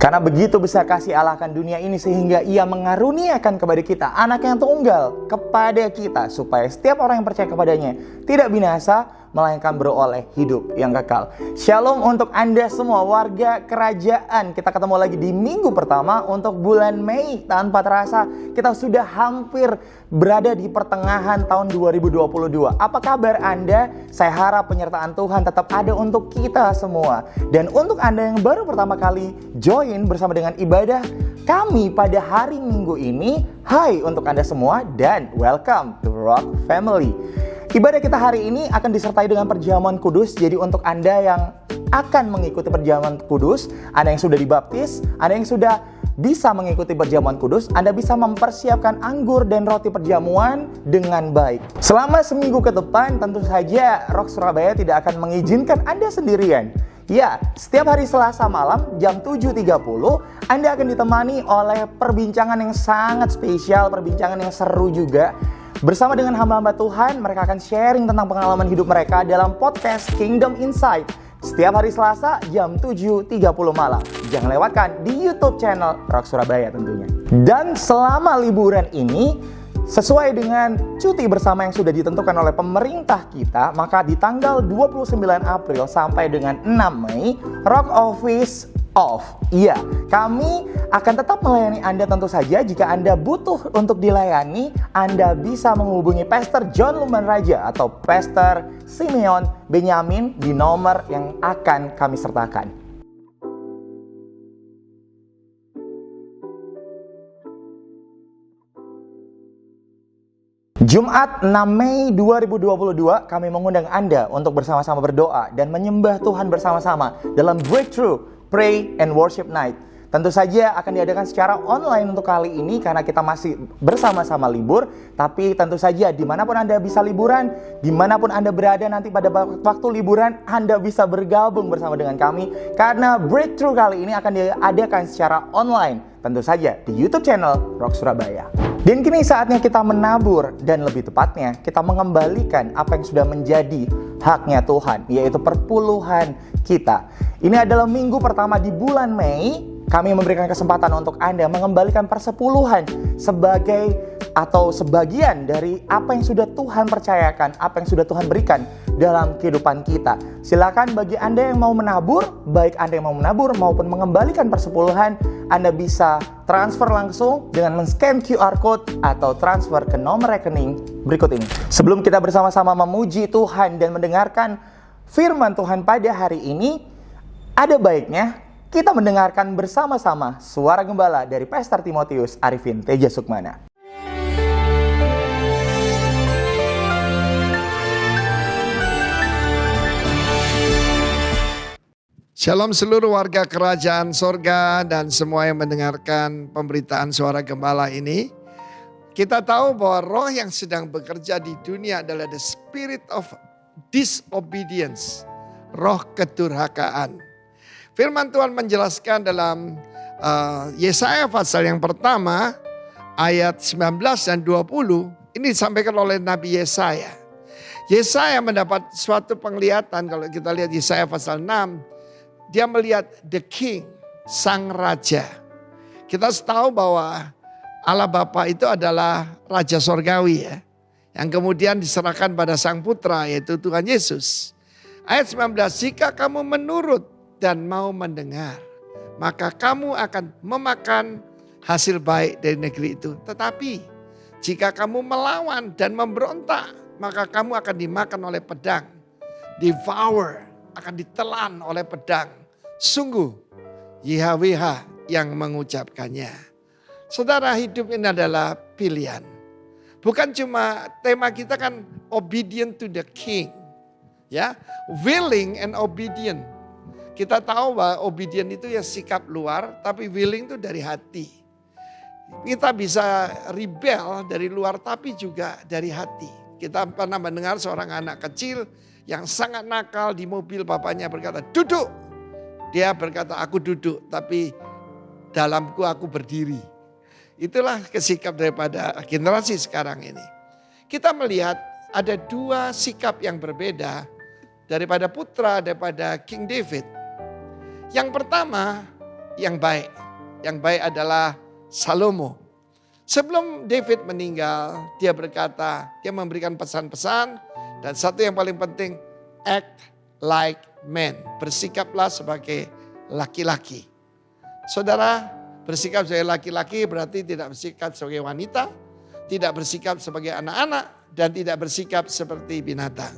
Karena begitu besar kasih Allah akan dunia ini sehingga Ia mengaruniakan kepada kita anak yang tunggal kepada kita, supaya setiap orang yang percaya kepadanya tidak binasa, melainkan beroleh hidup yang kekal. Shalom untuk Anda semua warga kerajaan. Kita ketemu lagi di minggu pertama untuk bulan Mei. Tanpa terasa kita sudah hampir berada di pertengahan tahun 2022. Apa kabar Anda? Saya harap penyertaan Tuhan tetap ada untuk kita semua. Dan untuk Anda yang baru pertama kali join bersama dengan ibadah kami pada hari Minggu ini, hai untuk Anda semua dan welcome to Rock Family. Ibadah kita hari ini akan disertai dengan perjamuan kudus. Jadi untuk Anda yang akan mengikuti perjamuan kudus, Anda yang sudah dibaptis, Anda yang sudah bisa mengikuti perjamuan kudus, Anda bisa mempersiapkan anggur dan roti perjamuan dengan baik. Selama seminggu ke depan, tentu saja Rock Surabaya tidak akan mengizinkan Anda sendirian. Ya, setiap hari Selasa malam jam 7.30 Anda akan ditemani oleh perbincangan yang sangat spesial, perbincangan yang seru juga. Bersama dengan hamba-hamba Tuhan, mereka akan sharing tentang pengalaman hidup mereka dalam podcast Kingdom Insight. Setiap hari Selasa jam 7.30 malam. Jangan lewatkan di YouTube channel Rock Surabaya tentunya. Dan selama liburan ini, sesuai dengan cuti bersama yang sudah ditentukan oleh pemerintah kita, maka di tanggal 29 April sampai dengan 6 Mei, Rock Office off. Iya, kami akan tetap melayani Anda tentu saja. Jika Anda butuh untuk dilayani, Anda bisa menghubungi Pastor John Lumban Raja atau Pastor Simeon Benyamin di nomor yang akan kami sertakan. Jumat 6 Mei 2022 kami mengundang Anda untuk bersama-sama berdoa dan menyembah Tuhan bersama-sama dalam Breakthrough Pray and Worship Night. Tentu saja akan diadakan secara online untuk kali ini karena kita masih bersama-sama libur. Tapi tentu saja dimanapun Anda bisa liburan, dimanapun Anda berada nanti pada waktu liburan, Anda bisa bergabung bersama dengan kami. Karena Breakthrough kali ini akan diadakan secara online, tentu saja di YouTube channel Rock Surabaya. Dan kini saatnya kita menabur dan lebih tepatnya kita mengembalikan apa yang sudah menjadi haknya Tuhan, yaitu perpuluhan kita. Ini adalah minggu pertama di bulan Mei. Kami memberikan kesempatan untuk Anda mengembalikan persepuluhan sebagai atau sebagian dari apa yang sudah Tuhan percayakan, apa yang sudah Tuhan berikan dalam kehidupan kita. Silakan bagi Anda yang mau menabur, baik Anda yang mau menabur maupun mengembalikan persepuluhan, Anda bisa transfer langsung dengan men-scan QR Code atau transfer ke nomor rekening berikut ini. Sebelum kita bersama-sama memuji Tuhan dan mendengarkan firman Tuhan pada hari ini, ada baiknya kita mendengarkan bersama-sama suara gembala dari Pastor Timotius Arifin Teja Sukmana. Shalom seluruh warga kerajaan sorga dan semua yang mendengarkan pemberitaan suara gembala ini. Kita tahu bahwa roh yang sedang bekerja di dunia adalah the spirit of disobedience, roh kedurhakaan. Firman Tuhan menjelaskan dalam Yesaya pasal yang pertama ayat 19 dan 20. Ini disampaikan oleh Nabi Yesaya. Yesaya mendapat suatu penglihatan, kalau kita lihat Yesaya pasal 6. Dia melihat the king, sang raja. Kita tahu bahwa Allah Bapa itu adalah Raja Sorgawi ya. Yang kemudian diserahkan pada sang putra yaitu Tuhan Yesus. Ayat 19, jika kamu menurut dan mau mendengar, maka kamu akan memakan hasil baik dari negeri itu. Tetapi jika kamu melawan dan memberontak, maka kamu akan dimakan oleh pedang. Devour, akan ditelan oleh pedang. Sungguh YHWH yang mengucapkannya. Saudara, hidup ini adalah pilihan. Bukan cuma tema kita kan obedient to the king. Ya, willing and obedient. Kita tahu bahwa obedient itu ya sikap luar, tapi willing itu dari hati. Kita bisa rebel dari luar tapi juga dari hati. Kita pernah mendengar seorang anak kecil yang sangat nakal di mobil, bapaknya berkata, "Duduk." Dia berkata, "Aku duduk, tapi dalamku aku berdiri." Itulah kesikap daripada generasi sekarang ini. Kita melihat ada dua sikap yang berbeda daripada putra, daripada King David. Yang pertama, yang baik. Yang baik adalah Salomo. Sebelum David meninggal, dia berkata, dia memberikan pesan-pesan. Dan satu yang paling penting, act like man. Bersikaplah sebagai laki-laki. Saudara, bersikap sebagai laki-laki berarti tidak bersikap sebagai wanita, tidak bersikap sebagai anak-anak, dan tidak bersikap seperti binatang.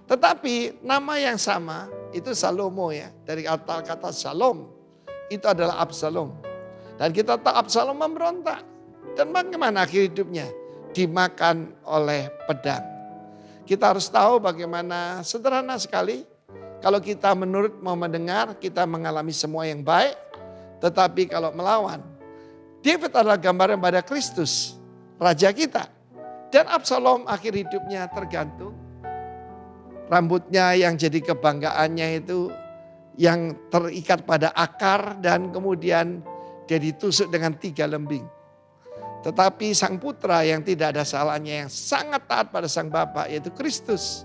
Tetapi nama yang sama itu Salomo ya. Dari kata Shalom itu adalah Absalom. Dan kita tahu Absalom memberontak. Dan bagaimana akhir hidupnya? Dimakan oleh pedang. Kita harus tahu bagaimana sederhana sekali. Kalau kita menurut mau mendengar, kita mengalami semua yang baik. Tetapi kalau melawan, David adalah gambaran pada Kristus, Raja kita. Dan Absalom akhir hidupnya tergantung. Rambutnya yang jadi kebanggaannya itu yang terikat pada akar dan kemudian dia ditusuk dengan 3 lembing. Tetapi sang putra yang tidak ada salahnya yang sangat taat pada sang bapak yaitu Kristus.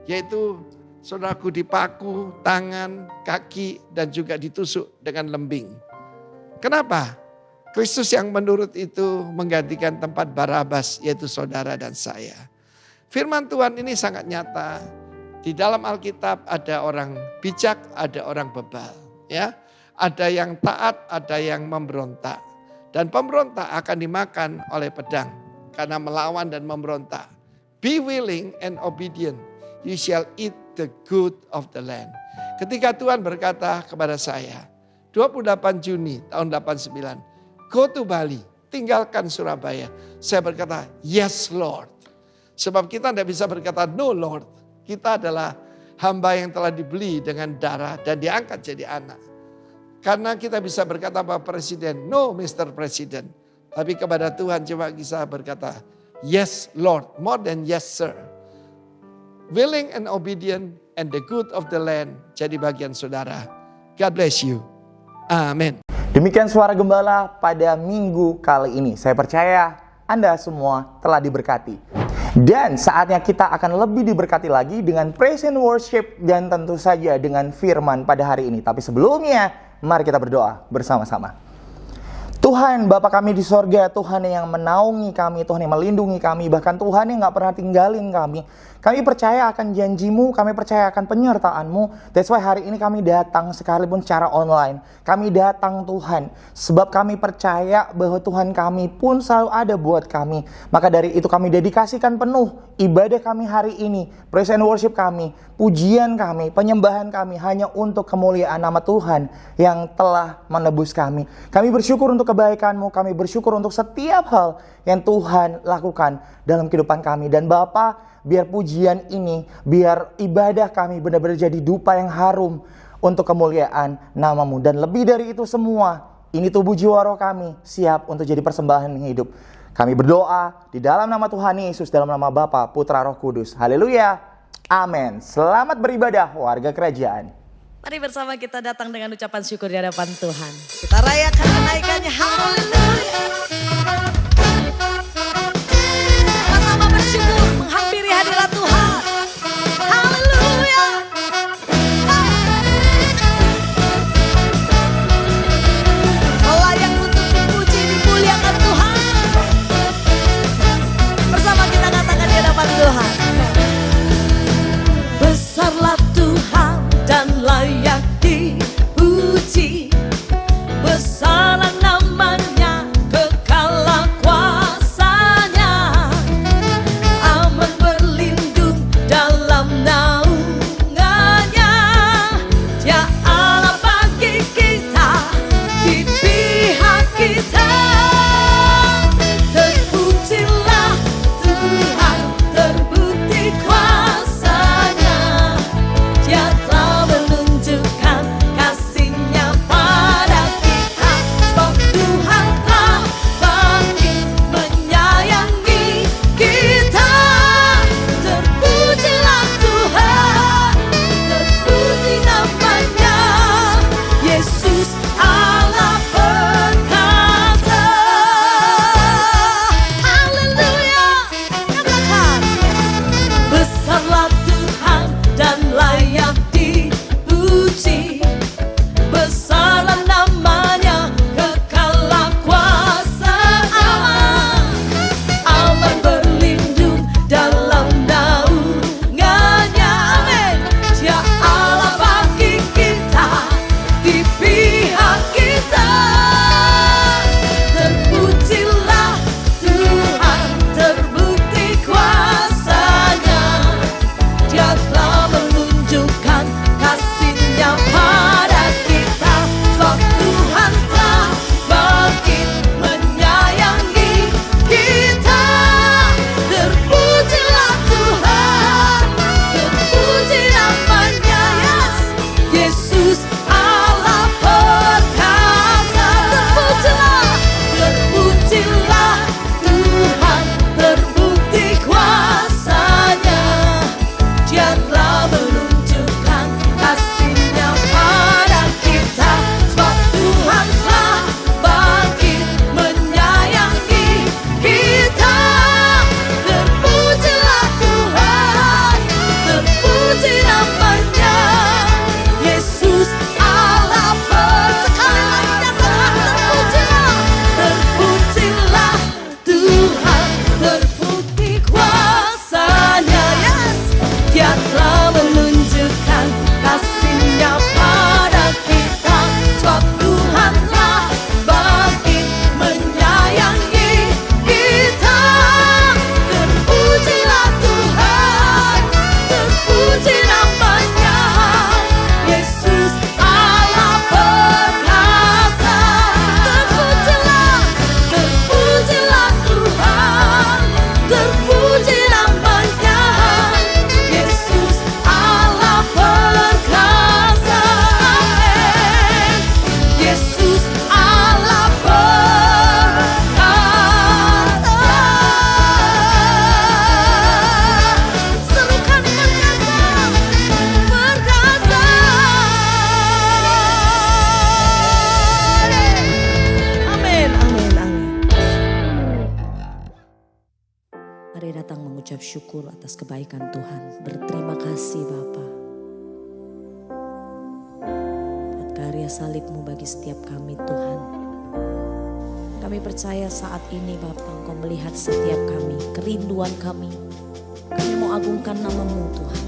Yaitu saudaraku dipaku tangan, kaki dan juga ditusuk dengan lembing. Kenapa? Kristus yang menurut itu menggantikan tempat Barabas yaitu saudara dan saya. Firman Tuhan ini sangat nyata. Di dalam Alkitab ada orang bijak, ada orang bebal. Ya, ada yang taat, ada yang memberontak. Dan pemberontak akan dimakan oleh pedang karena melawan dan memberontak. Be willing and obedient, you shall eat the good of the land. Ketika Tuhan berkata kepada saya, 28 Juni tahun 89, go to Bali, tinggalkan Surabaya. Saya berkata, yes Lord. Sebab kita tidak bisa berkata, no Lord. Kita adalah hamba yang telah dibeli dengan darah dan diangkat jadi anak. Karena kita bisa berkata Pak Presiden, no Mr. President. Tapi kepada Tuhan coba bisa berkata, yes Lord, more than yes sir. Willing and obedient and the good of the land jadi bagian saudara. God bless you. Amin. Demikian suara gembala pada minggu kali ini. Saya percaya Anda semua telah diberkati. Dan saatnya kita akan lebih diberkati lagi dengan praise and worship dan tentu saja dengan firman pada hari ini. Tapi sebelumnya, mari kita berdoa bersama-sama. Tuhan, Bapa kami di sorga, Tuhan yang menaungi kami, Tuhan yang melindungi kami, bahkan Tuhan yang gak pernah tinggalin kami. Kami percaya akan janjimu, kami percaya akan penyertaanmu. That's why hari ini kami datang sekalipun secara online. Kami datang Tuhan, sebab kami percaya bahwa Tuhan kami pun selalu ada buat kami. Maka dari itu kami dedikasikan penuh ibadah kami hari ini, praise and worship kami, pujian kami, penyembahan kami hanya untuk kemuliaan nama Tuhan yang telah menebus kami. Kami bersyukur untuk kebaikan-Mu, kami bersyukur untuk setiap hal yang Tuhan lakukan dalam kehidupan kami. Dan Bapa, biar pujian ini, biar ibadah kami benar-benar jadi dupa yang harum untuk kemuliaan nama-Mu. Dan lebih dari itu semua, ini tubuh jiwa roh kami siap untuk jadi persembahan yang hidup. Kami berdoa di dalam nama Tuhan Yesus, dalam nama Bapa, Putra, Roh Kudus. Haleluya. Amin. Selamat beribadah warga kerajaan. Mari bersama kita datang dengan ucapan syukur di hadapan Tuhan. Kita rayakan kenaikannya. Haleluya. Sama-sama bersyukur menghampiri hadirat Tuhan. Haleluya. Layak untuk dipuji, dimuliakan Tuhan. Bersama kita katakan di hadapan Tuhan. Besarlah Tuhan dan layak dipuji. Besarlah namanya kekal. syukur atas kebaikan Tuhan. Berterima kasih Bapa. Buat karya salib-Mu bagi setiap kami Tuhan. Kami percaya saat ini Bapa Engkau melihat setiap kami, kerinduan kami. Kami mau agungkan nama-Mu Tuhan.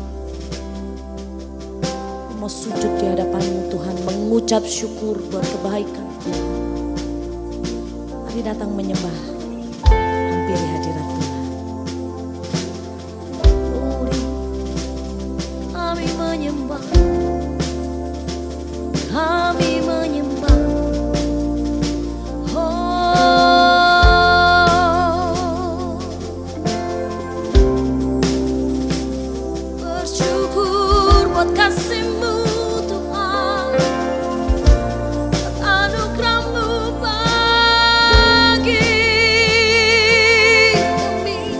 Kami mau sujud di hadapan-Mu Tuhan, mengucap syukur buat kebaikan Tuhan. Kami datang menyembah, hampiri hadirat Tuhan. Kami menyembah, kami menyembah. Oh, bersyukur buat kasih-Mu Tuhan, buat anugerah-Mu bagi kami.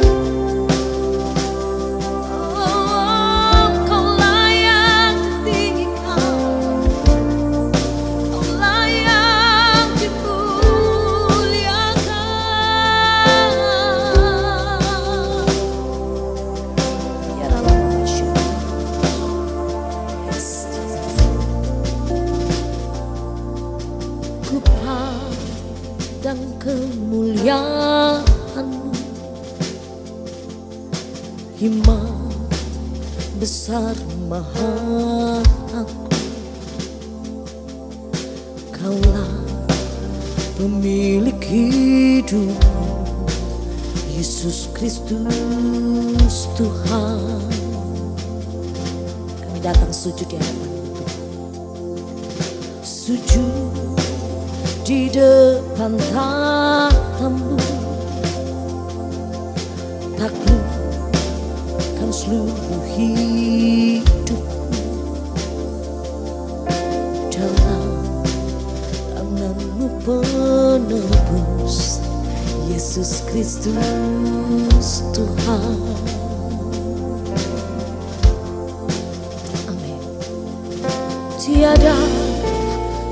Oh, Kau layak ditinggikan, Kau layak dimuliakan. Ya Rabbal Syukur. Yes, Jesus. Ku pandang kemuliaan-Mu, hikmat besar maha aku. Kaulah pemilik hidupku, Yesus Kristus Tuhan. Kami datang sujud di hadapan-Mu Tuhan. Sujud di depan tahta-Mu, taklukkan seluruh hidupku dalam tangan-Mu penebus, Yesus Kristus Tuhan. Amin. Tiada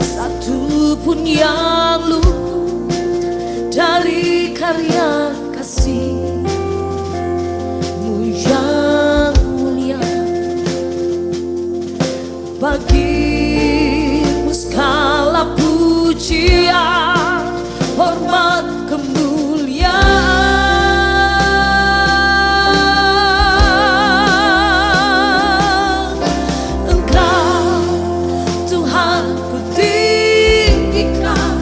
satu pun yang luput dari karya kasih-Mu yang mulia. Bagi-Mu segala pujian, hormat, kemuliaan. Engkau Tuhan ku tinggikan,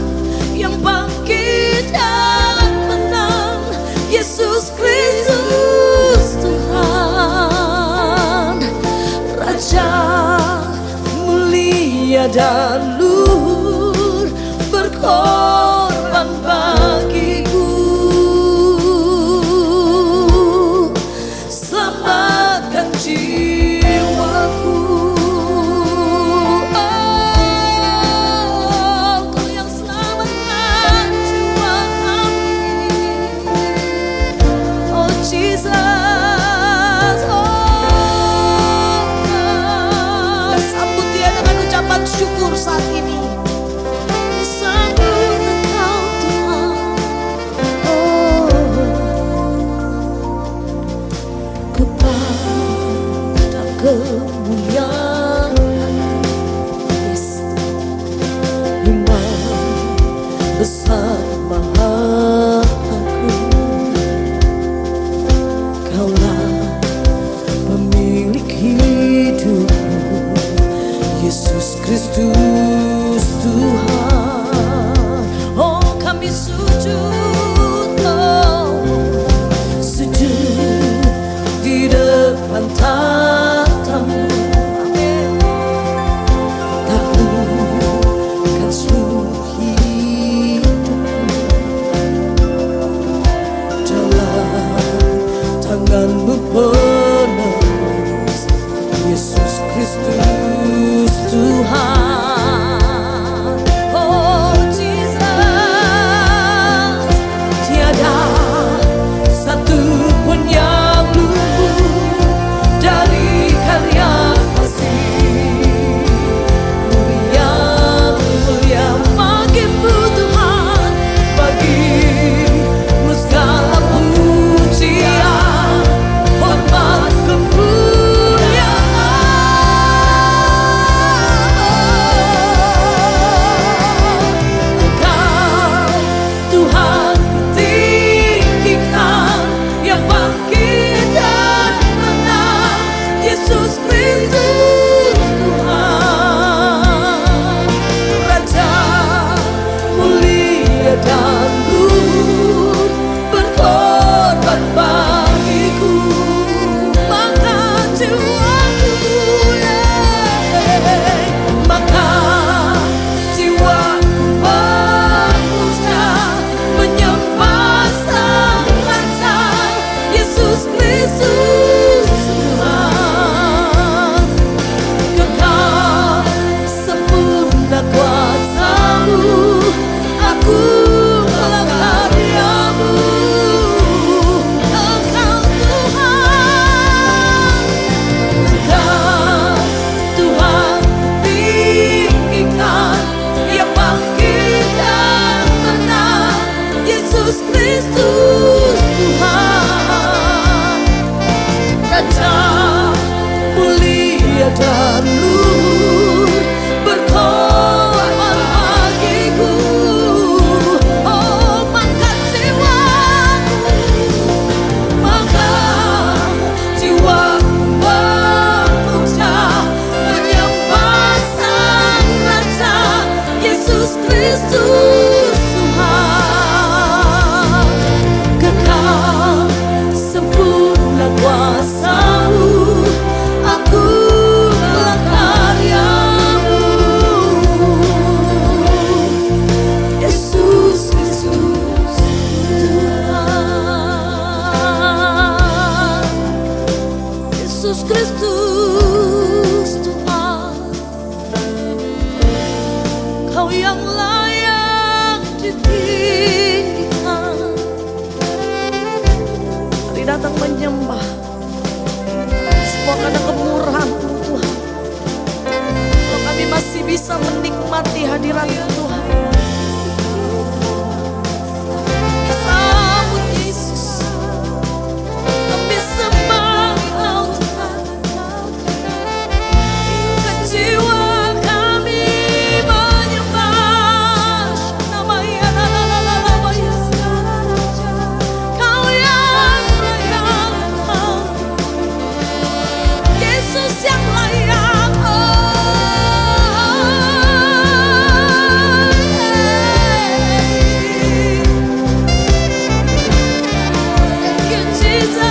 yang bangkit dan menang, Yesus Kristus Tuhan. Raja mulia dan luhur, berkorban bagiku. Selamatkan jiwaku. Oh, Kau yang selamatkan jiwa kami. Oh Jesus, oh sambut Dia dengan ucapan syukur saat ini. Sambut Engkau Tuhan. Oh, kepada kemuliaan, yes, hikmat besar maha aku. Kaulah pemilik hidupku, Yesus Kristus Tuhan. Oh, kami sujud, oh, sujud di depan tahta-Mu. Amin. Taklukkan seluruh hidupku dalam tangan-Mu penebus, Yesus Kristus Tuhan. Oh Jesus, tiada satu pun yang luput dari karya kasih-Mu yang mulia. Bagi-Mu Tuhan, bagi-Mu segala pujian, mulia dan luhur berkorban bagiku. Oh, maka jiwaku memuja menyembah Sang Raja Yesus Kristus Tuhan. Kekal sempurna kuasa-Mu, akulah karya-Mu. Yesus Kristus Tuhan. Yesus Kristus Tuhan. Kau yang layak ditinggikan. Mari datang menyembah semua karena kemurahan-Mu Tuhan. Kalau kami masih bisa menikmati hadirat-Mu Tuhan, disambut Yesus, kami sembah Engkau Tuhan. Jiwa kami menyembah namanya, Kau yang layak, Yesus yang layak. Thank you Jesus.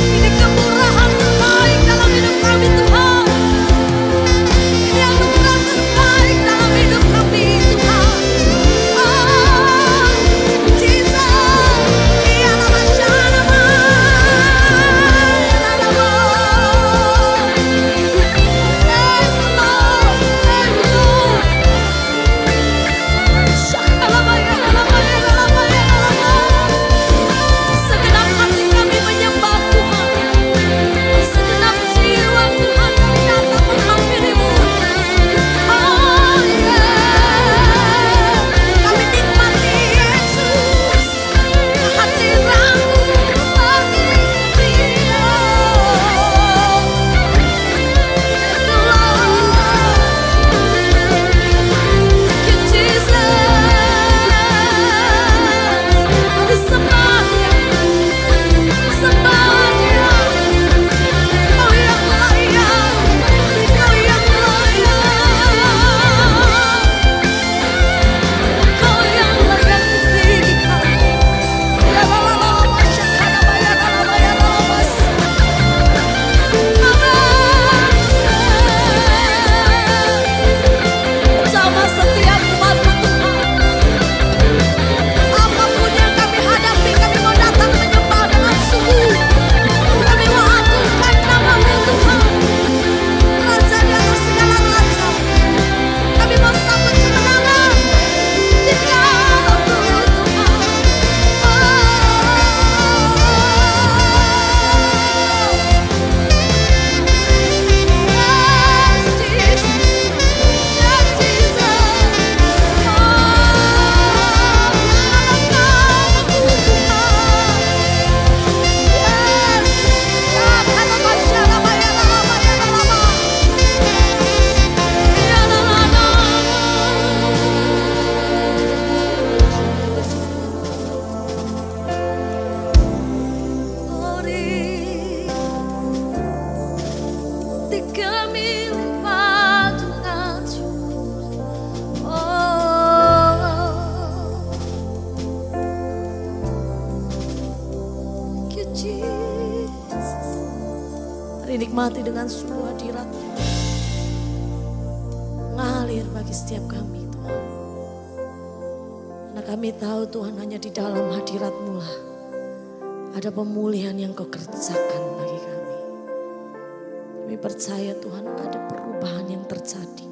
Ini kemurahan terbaik dalam hidup kami Tuhan. Ini anugerah terbaik dalam hidup kami Tuhan. Oh Jesus, ialah masyarakat. Segenap hati kami menyembah Tuhan. Segenap jiwa Tuhan kami datang menghampiri-Mu. Oh yeah. Kami nikmati Yesus, kehadiran-Mu bagi Dia. Thank you Jesus. Mari sembah Dia, sembah Dia. Kau yang layak, Kau yang layak, Kau yang layak ditinggikan. Ya la la la masyakana baya la la baya la la mas. Sama setiap umat-Mu Tuhan. Apapun yang kami hadapi, kami mau datang menyembah dengan sungguh. Kami mau agungkan nama-Mu Tuhan, Raja di atas segala raja. Kami mau sambut kemenangan di dalam-Mu Tuhan. Yes Jesus, yes Jesus. Nama-Mu Tuhan. Yes, ya kata masyarakat baya la la baya la la ma. Ya la la la. Ori, tiga lipat dengan Thank you Jesus. Mari nikmati dengan sungguh hadirat-Mu ngalir bagi setiap kami Tuhan. Karena kami tahu Tuhan hanya di dalam hadirat-Mu lah ada pemulihan yang Kau kerjakan bagi kami. Kami percaya Tuhan ada perubahan yang terjadi.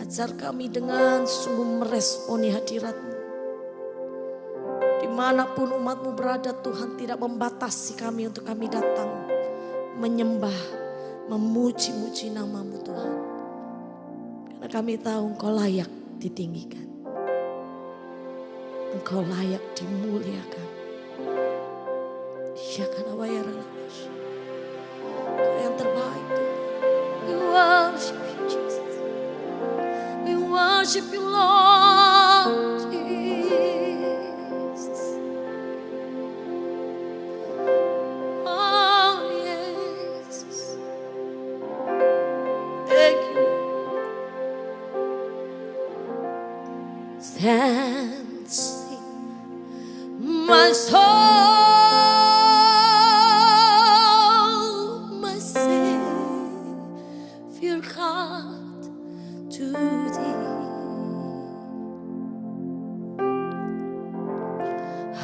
Ajar kami dengan sungguh meresponi hadirat-Mu. Dimanapun umat-Mu berada Tuhan, tidak membatasi kami untuk kami datang menyembah, memuji-muji nama-Mu Tuhan. Karena kami tahu Engkau layak ditinggikan. Engkau layak dimuliakan. Ya karena bayar worship you, Lord Jesus. Oh, yes. Thank you. Dancing, my soul, my Savior God, to thee.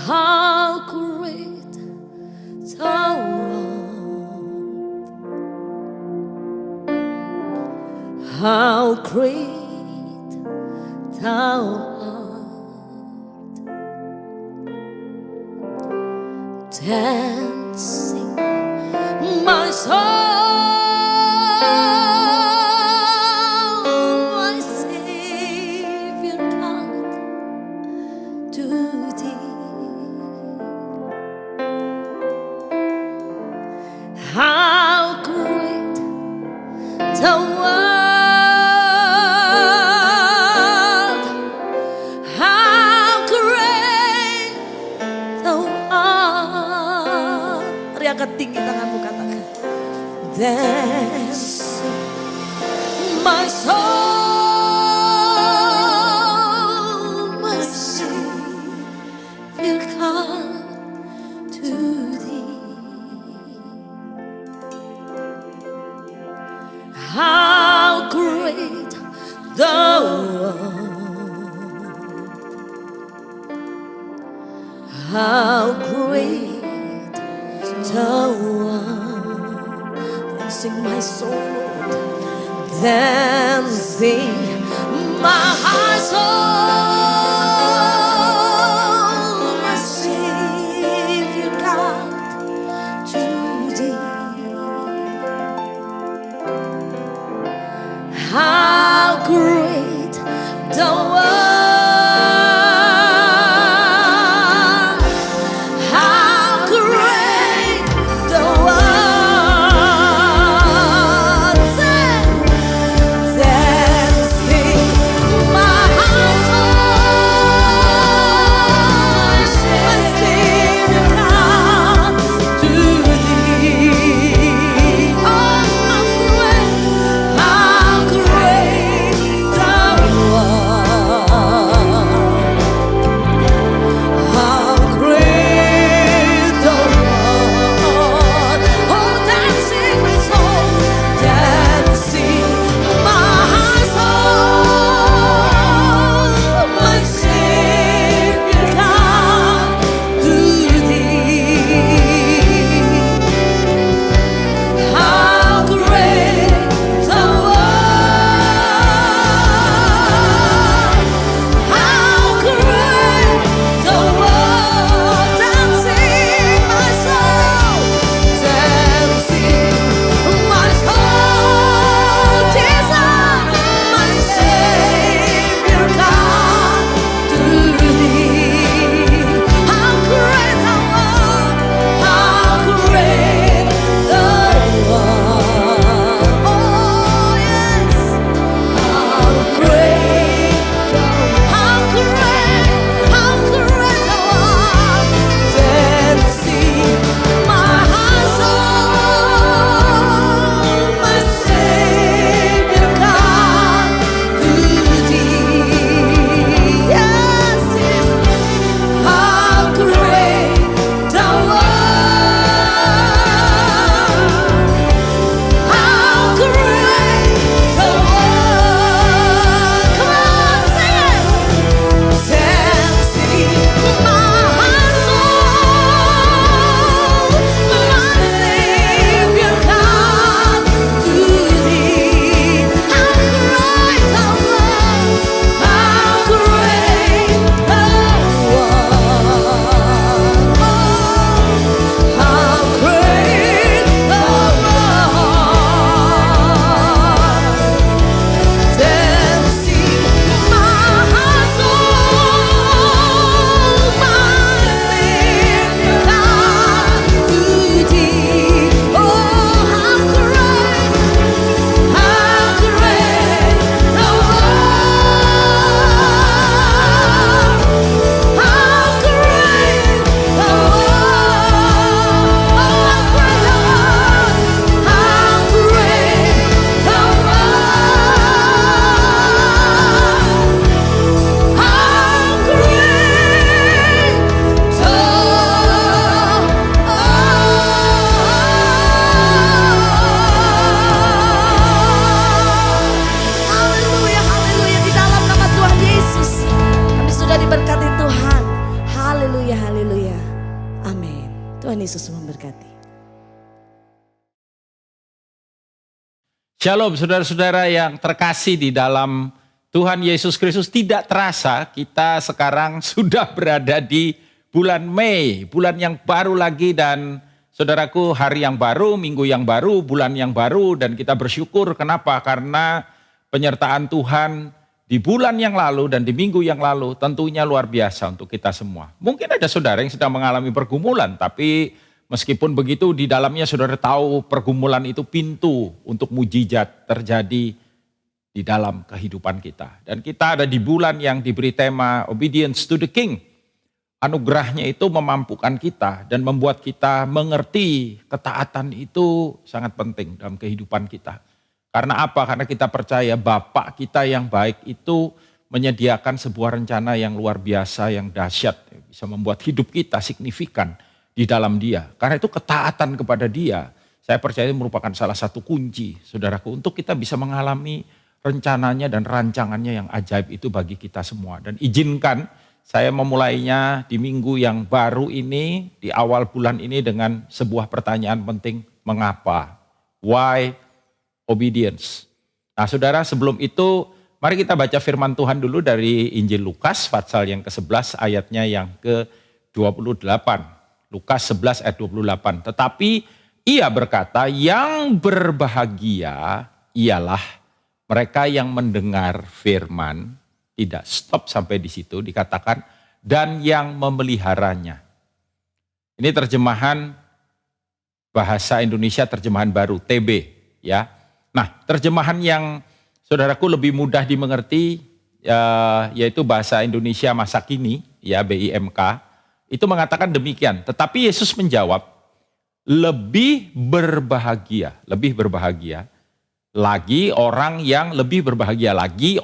How great thou art, how great thou art, dancing, my soul, my Savior God, to thee. How great thou art, how great thou art. Mari angkat tinggi tanganmu, katakan. Dancing, my soul, my Savior God, to thee. How great thou art, how great thou art, dancing my soul, dancing my soul, my Savior God, to thee. How great thou art, how great thou art, dancing my soul, Shalom saudara-saudara yang terkasih di dalam Tuhan Yesus Kristus. Tidak terasa kita sekarang sudah berada di bulan Mei, bulan yang baru lagi, dan saudaraku, hari yang baru, minggu yang baru, bulan yang baru, dan kita bersyukur. Kenapa? Karena penyertaan Tuhan di bulan yang lalu dan di minggu yang lalu tentunya luar biasa untuk kita semua. Mungkin ada saudara yang sedang mengalami pergumulan, tapi meskipun begitu, di dalamnya saudara tahu pergumulan itu pintu untuk mujizat terjadi di dalam kehidupan kita. Dan kita ada di bulan yang diberi tema Obedience to the King. Anugerahnya itu memampukan kita dan membuat kita mengerti ketaatan itu sangat penting dalam kehidupan kita. Karena apa? Karena kita percaya Bapa kita yang baik itu menyediakan sebuah rencana yang luar biasa, yang dahsyat. Bisa membuat hidup kita signifikan di dalam Dia. Karena itu ketaatan kepada Dia, saya percaya merupakan salah satu kunci, saudaraku, untuk kita bisa mengalami rencananya dan rancangannya yang ajaib itu bagi kita semua. Dan izinkan saya memulainya di minggu yang baru ini, di awal bulan ini dengan sebuah pertanyaan penting, mengapa? Why obedience? Nah saudara, sebelum itu mari kita baca firman Tuhan dulu dari Injil Lukas, pasal yang ke-11 ayatnya yang ke-28. Lukas 11 ayat 28. Tetapi ia berkata, yang berbahagia ialah mereka yang mendengar firman, tidak stop sampai di situ, dikatakan, dan yang memeliharanya. Ini terjemahan bahasa Indonesia, terjemahan baru, TB. Ya. Nah, terjemahan yang saudaraku lebih mudah dimengerti, yaitu bahasa Indonesia masa kini, ya, BIMK, itu mengatakan demikian. Tetapi Yesus menjawab, lebih berbahagia lagi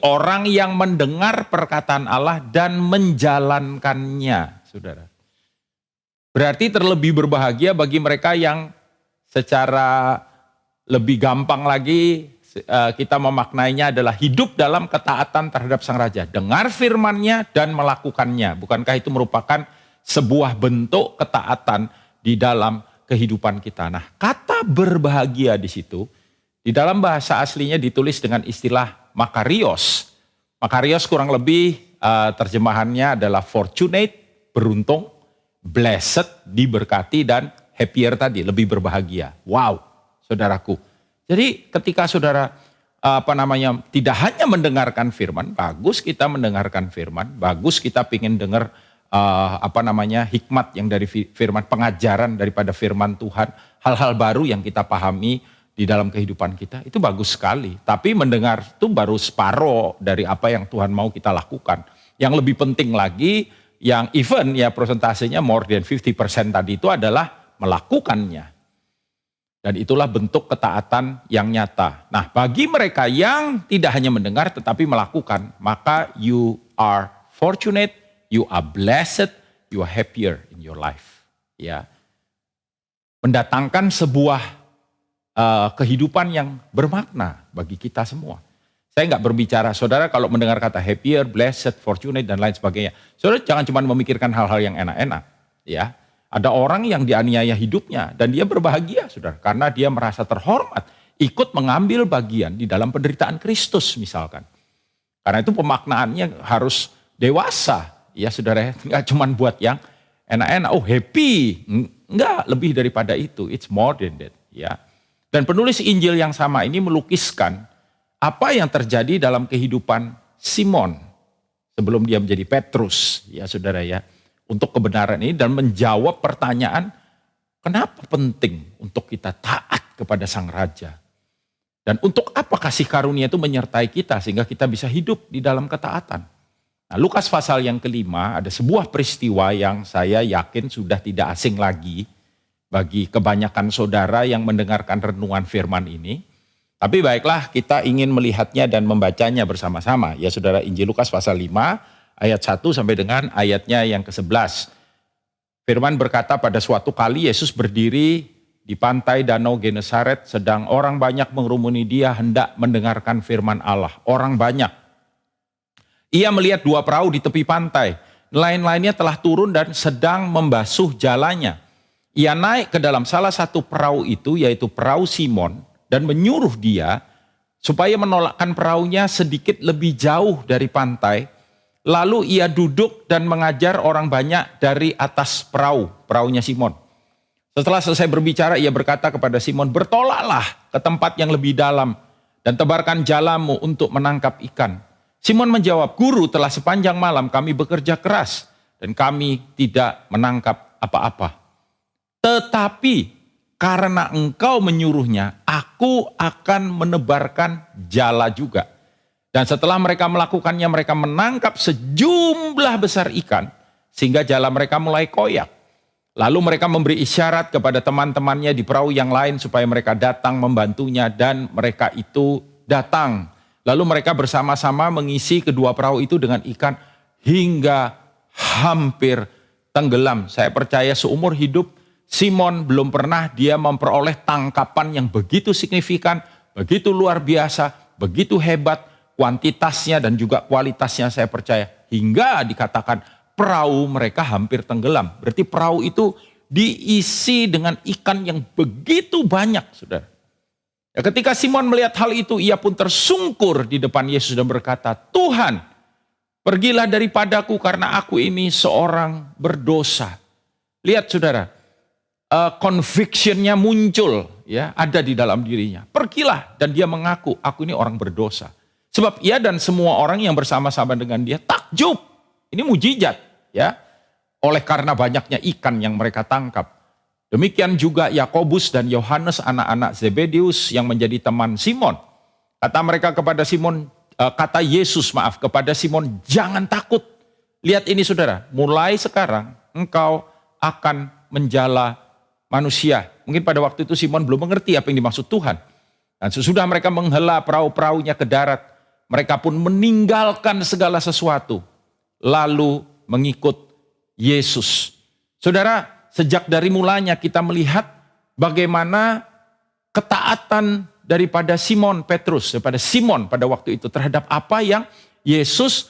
orang yang mendengar perkataan Allah dan menjalankannya, saudara. Berarti terlebih berbahagia bagi mereka yang secara lebih gampang lagi kita memaknainya adalah hidup dalam ketaatan terhadap Sang Raja. Dengar firman-Nya dan melakukannya. Bukankah itu merupakan sebuah bentuk ketaatan di dalam kehidupan kita. Nah, kata berbahagia di situ, di dalam bahasa aslinya ditulis dengan istilah makarios. Makarios kurang lebih terjemahannya adalah fortunate, beruntung, blessed, diberkati, dan happier tadi, lebih berbahagia. Wow, saudaraku. Jadi ketika saudara tidak hanya mendengarkan firman, bagus kita mendengarkan firman, bagus kita ingin dengar hikmat yang dari firman, pengajaran daripada firman Tuhan, hal-hal baru yang kita pahami di dalam kehidupan kita, itu bagus sekali. Tapi mendengar itu baru separuh dari apa yang Tuhan mau kita lakukan. Yang lebih penting lagi, yang even ya persentasenya more than 50% tadi itu adalah melakukannya. Dan itulah bentuk ketaatan yang nyata. Nah, bagi mereka yang tidak hanya mendengar tetapi melakukan, maka you are fortunate, you are blessed, you are happier in your life. Ya, mendatangkan sebuah kehidupan yang bermakna bagi kita semua. Saya nggak berbicara, saudara kalau mendengar kata happier, blessed, fortunate, dan lain sebagainya. Saudara jangan cuma memikirkan hal-hal yang enak-enak. Ya, ada orang yang dianiaya hidupnya dan dia berbahagia, saudara, karena dia merasa terhormat, ikut mengambil bagian di dalam penderitaan Kristus misalkan. Karena itu pemaknaannya harus dewasa. Ya saudara, nggak cuma buat yang enak-enak, oh happy. Enggak, lebih daripada itu, it's more than that. Ya. Dan penulis Injil yang sama ini melukiskan apa yang terjadi dalam kehidupan Simon sebelum dia menjadi Petrus, ya saudara ya, untuk kebenaran ini dan menjawab pertanyaan, kenapa penting untuk kita taat kepada Sang Raja? Dan untuk apa kasih karunia itu menyertai kita sehingga kita bisa hidup di dalam ketaatan? Nah, Lukas pasal yang kelima ada sebuah peristiwa yang saya yakin sudah tidak asing lagi bagi kebanyakan saudara yang mendengarkan renungan firman ini. Tapi baiklah, kita ingin melihatnya dan membacanya bersama-sama. Ya saudara, Injil Lukas pasal 5 ayat 1 sampai dengan ayatnya yang ke-11. Firman berkata, pada suatu kali Yesus berdiri di pantai Danau Genesaret, sedang orang banyak mengerumuni dia hendak mendengarkan firman Allah. Orang banyak. Ia melihat dua perahu di tepi pantai. Lain-lainnya telah turun dan sedang membasuh jalannya. Ia naik ke dalam salah satu perahu itu, yaitu perahu Simon, dan menyuruh dia supaya menolakkan perahunya sedikit lebih jauh dari pantai. Lalu ia duduk dan mengajar orang banyak dari atas perahunya Simon. Setelah selesai berbicara, ia berkata kepada Simon, "Bertolaklah ke tempat yang lebih dalam dan tebarkan jalamu untuk menangkap ikan." Simon menjawab, "Guru, telah sepanjang malam kami bekerja keras dan kami tidak menangkap apa-apa. Tetapi karena engkau menyuruhnya, aku akan menebarkan jala juga." Dan setelah mereka melakukannya, mereka menangkap sejumlah besar ikan, sehingga jala mereka mulai koyak. Lalu mereka memberi isyarat kepada teman-temannya di perahu yang lain supaya mereka datang membantunya, dan mereka itu datang. Lalu mereka bersama-sama mengisi kedua perahu itu dengan ikan hingga hampir tenggelam. Saya percaya seumur hidup Simon belum pernah dia memperoleh tangkapan yang begitu signifikan, begitu luar biasa, begitu hebat, kuantitasnya dan juga kualitasnya, saya percaya. Hingga dikatakan perahu mereka hampir tenggelam. Berarti perahu itu diisi dengan ikan yang begitu banyak, saudara. Ya, ketika Simon melihat hal itu, ia pun tersungkur di depan Yesus dan berkata, "Tuhan, pergilah daripadaku karena aku ini seorang berdosa." Lihat saudara, conviction-nya muncul, ya, ada di dalam dirinya. Pergilah, dan dia mengaku, "Aku ini orang berdosa." Sebab ia dan semua orang yang bersama-sama dengan dia takjub. Ini mujizat, ya, oleh karena banyaknya ikan yang mereka tangkap. Demikian juga Yakobus dan Yohanes, anak-anak Zebedeus yang menjadi teman Simon. Kata mereka kepada Simon, kata Yesus kepada Simon, "Jangan takut. Lihat ini saudara, mulai sekarang engkau akan menjala manusia." Mungkin pada waktu itu Simon belum mengerti apa yang dimaksud Tuhan. Dan sesudah mereka menghela perahu-perahunya ke darat, mereka pun meninggalkan segala sesuatu, lalu mengikut Yesus. Saudara, sejak dari mulanya kita melihat bagaimana ketaatan daripada Simon Petrus, daripada Simon pada waktu itu terhadap apa yang Yesus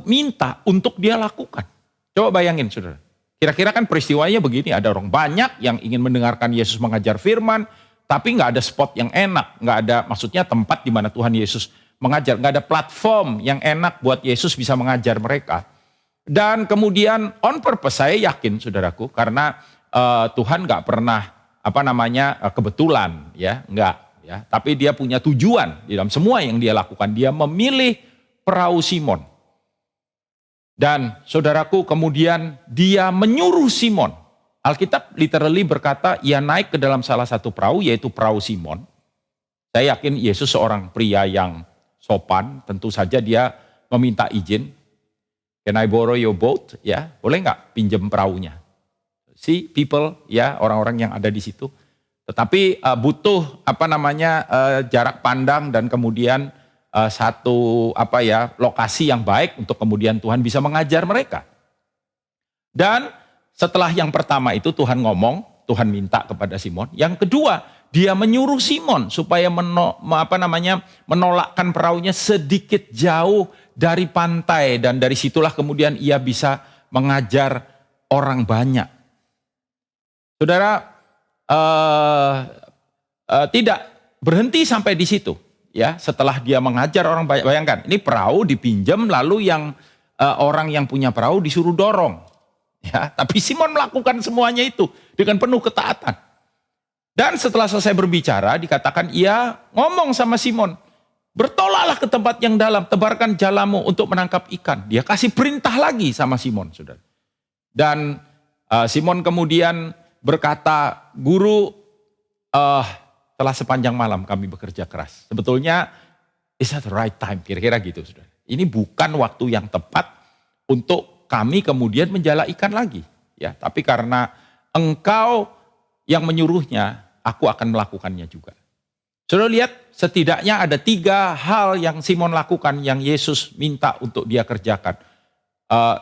minta untuk dia lakukan. Coba bayangin saudara, kira-kira kan peristiwanya begini, ada orang banyak yang ingin mendengarkan Yesus mengajar firman, tapi nggak ada spot yang enak, nggak ada, maksudnya tempat di mana Tuhan Yesus mengajar, nggak ada platform yang enak buat Yesus bisa mengajar mereka. Dan kemudian on purpose, saya yakin saudaraku, karena Tuhan nggak pernah kebetulan, ya, nggak, ya, tapi dia punya tujuan di dalam semua yang dia lakukan. Dia memilih perahu Simon. Dan saudaraku, kemudian dia menyuruh Simon. Alkitab literally berkata ia naik ke dalam salah satu perahu, yaitu perahu Simon. Saya yakin Yesus seorang pria yang sopan, tentu saja dia meminta izin. "Can I borrow your boat?" Ya, boleh nggak pinjam perahunya? See people, ya, orang-orang yang ada di situ. Tetapi butuh jarak pandang dan kemudian satu lokasi yang baik untuk kemudian Tuhan bisa mengajar mereka. Dan setelah yang pertama itu Tuhan ngomong, Tuhan minta kepada Simon. Yang kedua, dia menyuruh Simon supaya menolakkan perahunya sedikit jauh dari pantai, dan dari situlah kemudian ia bisa mengajar orang banyak. Saudara, tidak berhenti sampai di situ, ya. Setelah dia mengajar orang banyak, bayangkan ini perahu dipinjam, lalu yang orang yang punya perahu disuruh dorong, ya. Tapi Simon melakukan semuanya itu dengan penuh ketaatan. Dan setelah selesai berbicara, dikatakan ia ngomong sama Simon, "Bertolaklah ke tempat yang dalam, tebarkan jalamu untuk menangkap ikan." Dia kasih perintah lagi sama Simon, saudara. Dan Simon kemudian berkata, "Guru, telah sepanjang malam kami bekerja keras." Sebetulnya, is that the right time? Kira-kira gitu, saudara. Ini bukan waktu yang tepat untuk kami kemudian menjala ikan lagi, ya. Tapi karena engkau yang menyuruhnya, aku akan melakukannya juga. Saudara lihat, setidaknya ada 3 hal yang Simon lakukan yang Yesus minta untuk dia kerjakan.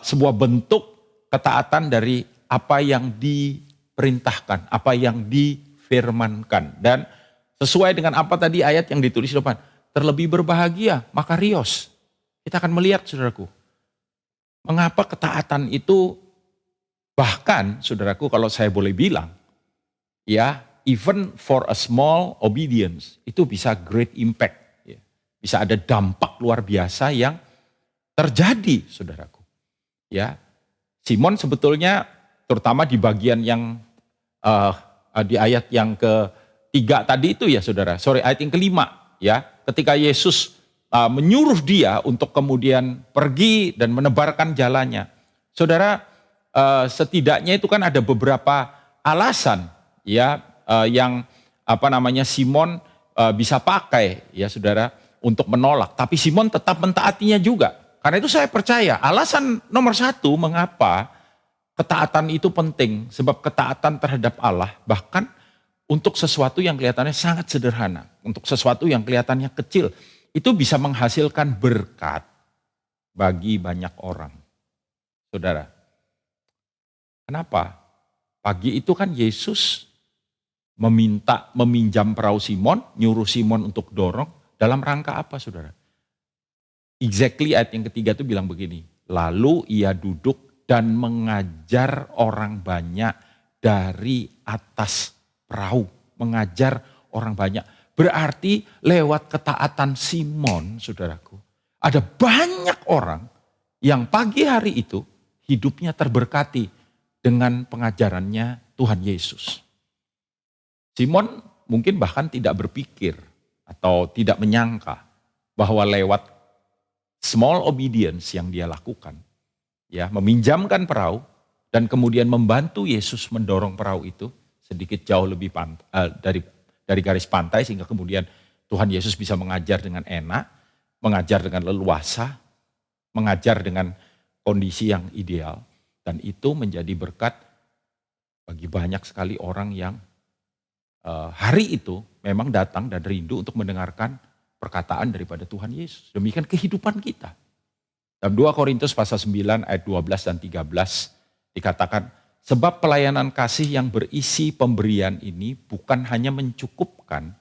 Sebuah bentuk ketaatan dari apa yang diperintahkan, apa yang difirmankan. Dan sesuai dengan apa tadi ayat yang ditulis di depan, terlebih berbahagia, makarios. Kita akan melihat saudaraku, mengapa ketaatan itu bahkan saudaraku kalau saya boleh bilang, ya, even for a small obedience, itu bisa great impact. Ya. Bisa ada dampak luar biasa yang terjadi, saudaraku. Ya, Simon sebetulnya terutama di bagian yang di ayat yang ketiga tadi itu ya saudara, ayat yang kelima ya, ketika Yesus menyuruh dia untuk kemudian pergi dan menebarkan jalannya. Saudara, setidaknya itu kan ada beberapa alasan ya yang Simon bisa pakai ya saudara untuk menolak, tapi Simon tetap mentaatinya juga. Karena itu saya percaya alasan nomor satu mengapa ketaatan itu penting, sebab ketaatan terhadap Allah bahkan untuk sesuatu yang kelihatannya sangat sederhana, untuk sesuatu yang kelihatannya kecil, itu bisa menghasilkan berkat bagi banyak orang. Saudara, kenapa? Pagi itu kan Yesus meminjam perahu Simon, nyuruh Simon untuk dorong, dalam rangka apa saudara? Exactly ayat yang ketiga itu bilang begini, lalu ia duduk dan mengajar orang banyak dari atas perahu, mengajar orang banyak. Berarti lewat ketaatan Simon, saudaraku, ada banyak orang yang pagi hari itu hidupnya terberkati dengan pengajarannya Tuhan Yesus. Simon mungkin bahkan tidak berpikir atau tidak menyangka bahwa lewat small obedience yang dia lakukan, ya meminjamkan perahu dan kemudian membantu Yesus mendorong perahu itu sedikit jauh lebih dari garis pantai sehingga kemudian Tuhan Yesus bisa mengajar dengan enak, mengajar dengan leluasa, mengajar dengan kondisi yang ideal, dan itu menjadi berkat bagi banyak sekali orang yang hari itu memang datang dan rindu untuk mendengarkan perkataan daripada Tuhan Yesus. Demikian kehidupan kita. Dalam 2 Korintus pasal 9 ayat 12 dan 13 dikatakan, sebab pelayanan kasih yang berisi pemberian ini bukan hanya mencukupkan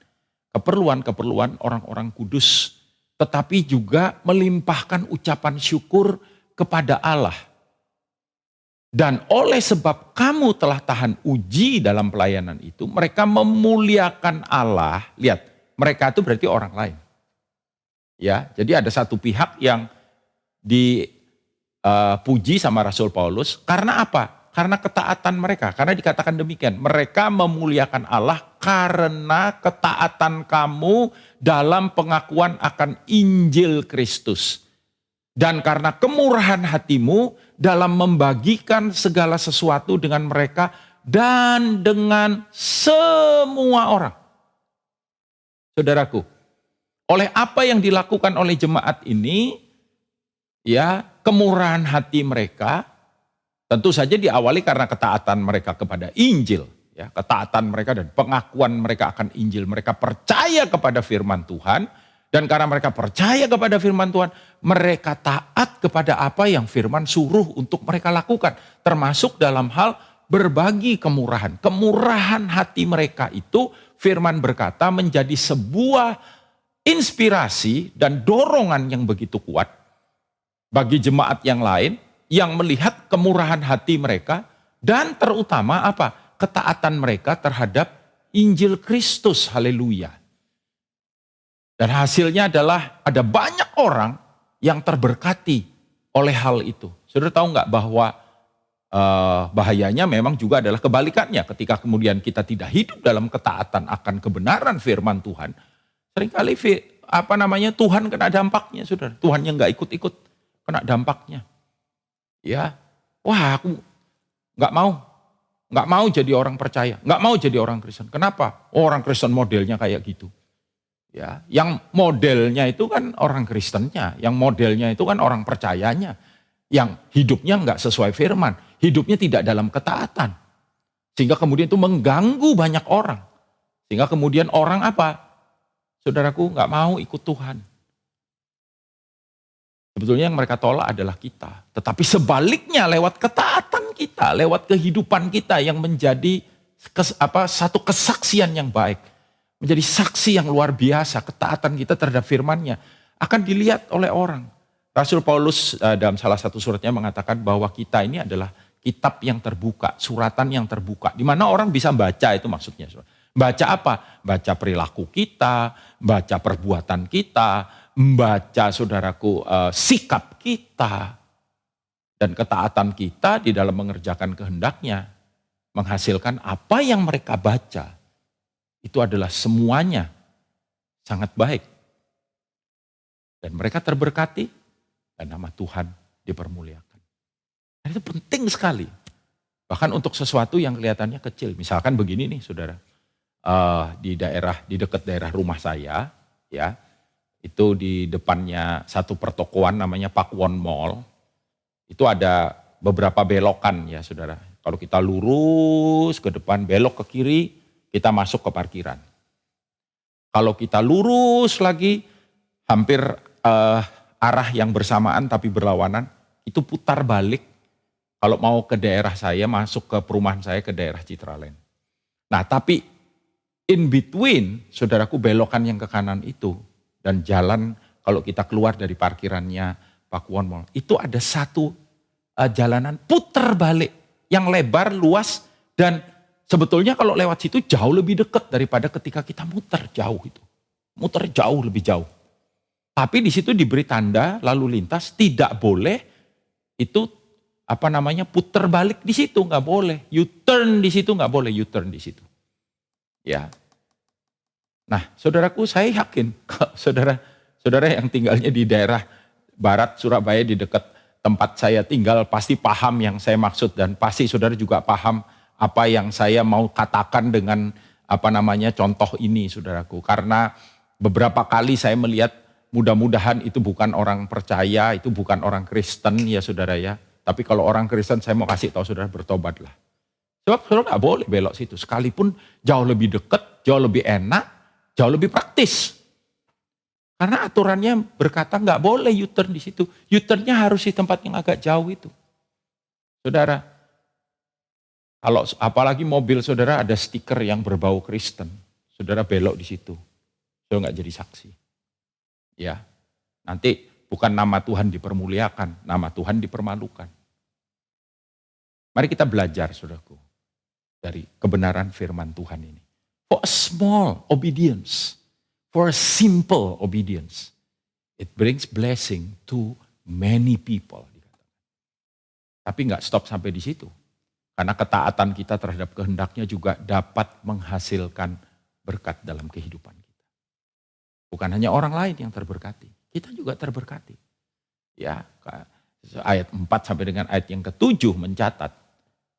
keperluan-keperluan orang-orang kudus, tetapi juga melimpahkan ucapan syukur kepada Allah. Dan oleh sebab kamu telah tahan uji dalam pelayanan itu, mereka memuliakan Allah. Lihat, mereka itu berarti orang lain. Ya, jadi ada satu pihak yang dipuji sama Rasul Paulus karena apa? Karena ketaatan mereka. Karena dikatakan demikian, mereka memuliakan Allah karena ketaatan kamu dalam pengakuan akan Injil Kristus. Dan karena kemurahan hatimu dalam membagikan segala sesuatu dengan mereka dan dengan semua orang. Saudaraku, oleh apa yang dilakukan oleh jemaat ini, ya kemurahan hati mereka tentu saja diawali karena ketaatan mereka kepada Injil, ya ketaatan mereka dan pengakuan mereka akan Injil. Mereka percaya kepada firman Tuhan, dan karena mereka percaya kepada firman Tuhan, mereka taat kepada apa yang firman suruh untuk mereka lakukan, termasuk dalam hal berbagi kemurahan. Kemurahan hati mereka itu firman berkata menjadi sebuah inspirasi dan dorongan yang begitu kuat bagi jemaat yang lain yang melihat kemurahan hati mereka dan terutama apa? Ketaatan mereka terhadap Injil Kristus. Haleluya. Dan hasilnya adalah ada banyak orang yang terberkati oleh hal itu. Saudara tahu nggak bahwa bahayanya memang juga adalah kebalikannya. Ketika kemudian kita tidak hidup dalam ketaatan akan kebenaran firman Tuhan, seringkali Tuhan kena dampaknya, saudara. Tuhan yang nggak ikut-ikut kena dampaknya. Ya, wah aku nggak mau jadi orang percaya, nggak mau jadi orang Kristen. Kenapa? Orang Kristen modelnya kayak gitu. Ya, yang modelnya itu kan orang Kristennya, yang modelnya itu kan orang percayanya, yang hidupnya nggak sesuai firman, hidupnya tidak dalam ketaatan, sehingga kemudian itu mengganggu banyak orang, sehingga kemudian orang apa? Saudaraku nggak mau ikut Tuhan. Sebetulnya yang mereka tolak adalah kita, tetapi sebaliknya lewat ketaatan kita, lewat kehidupan kita yang menjadi satu kesaksian yang baik. Menjadi saksi yang luar biasa, ketaatan kita terhadap firman-Nya akan dilihat oleh orang. Rasul Paulus dalam salah satu suratnya mengatakan bahwa kita ini adalah kitab yang terbuka, suratan yang terbuka. Di mana orang bisa baca, itu maksudnya. Baca apa? Baca perilaku kita, baca perbuatan kita, membaca saudaraku sikap kita. Dan ketaatan kita di dalam mengerjakan kehendaknya. Menghasilkan apa yang mereka baca. Itu adalah semuanya sangat baik. Dan mereka terberkati dan nama Tuhan dipermuliakan. Dan itu penting sekali. Bahkan untuk sesuatu yang kelihatannya kecil. Misalkan begini nih saudara. Di dekat daerah rumah saya, ya, itu di depannya satu pertokoan namanya Pakuwon Mall. Itu ada beberapa belokan ya saudara. Kalau kita lurus ke depan, belok ke kiri, kita masuk ke parkiran. Kalau kita lurus lagi, hampir arah yang bersamaan tapi berlawanan, itu putar balik. Kalau mau ke daerah saya, masuk ke perumahan saya ke daerah Citraland. Nah tapi in between, saudaraku, belokan yang ke kanan itu, dan jalan kalau kita keluar dari parkirannya Pakuwon Mall, itu ada satu jalanan putar balik yang lebar, luas, dan sebetulnya kalau lewat situ jauh lebih dekat daripada ketika kita muter jauh itu. Muter jauh lebih jauh. Tapi di situ diberi tanda lalu lintas tidak boleh itu putar balik di situ, nggak boleh. U-turn di situ nggak boleh, U-turn di situ. Ya. Nah, saudaraku, saya yakin saudara yang tinggalnya di daerah barat Surabaya di dekat tempat saya tinggal pasti paham yang saya maksud, dan pasti saudara juga paham apa yang saya mau katakan dengan contoh ini, saudaraku. Karena beberapa kali saya melihat, mudah-mudahan itu bukan orang percaya, itu bukan orang Kristen ya saudara ya. Tapi kalau orang Kristen saya mau kasih tahu saudara, bertobatlah. Sebab saudara nggak boleh belok situ, sekalipun jauh lebih dekat, jauh lebih enak, jauh lebih praktis. Karena aturannya berkata nggak boleh U-turn di situ. U-turnnya harus di tempat yang agak jauh itu. Saudara, kalau apalagi mobil saudara ada stiker yang berbau Kristen, saudara belok di situ, saudara nggak jadi saksi. Ya, nanti bukan nama Tuhan dipermuliakan, nama Tuhan dipermalukan. Mari kita belajar, saudaraku, dari kebenaran firman Tuhan ini. For a small obedience, for a simple obedience, it brings blessing to many people. Tapi nggak stop sampai di situ. Karena ketaatan kita terhadap kehendaknya juga dapat menghasilkan berkat dalam kehidupan kita. Bukan hanya orang lain yang terberkati, kita juga terberkati. Ya, ayat 4 sampai dengan ayat yang ke-7 mencatat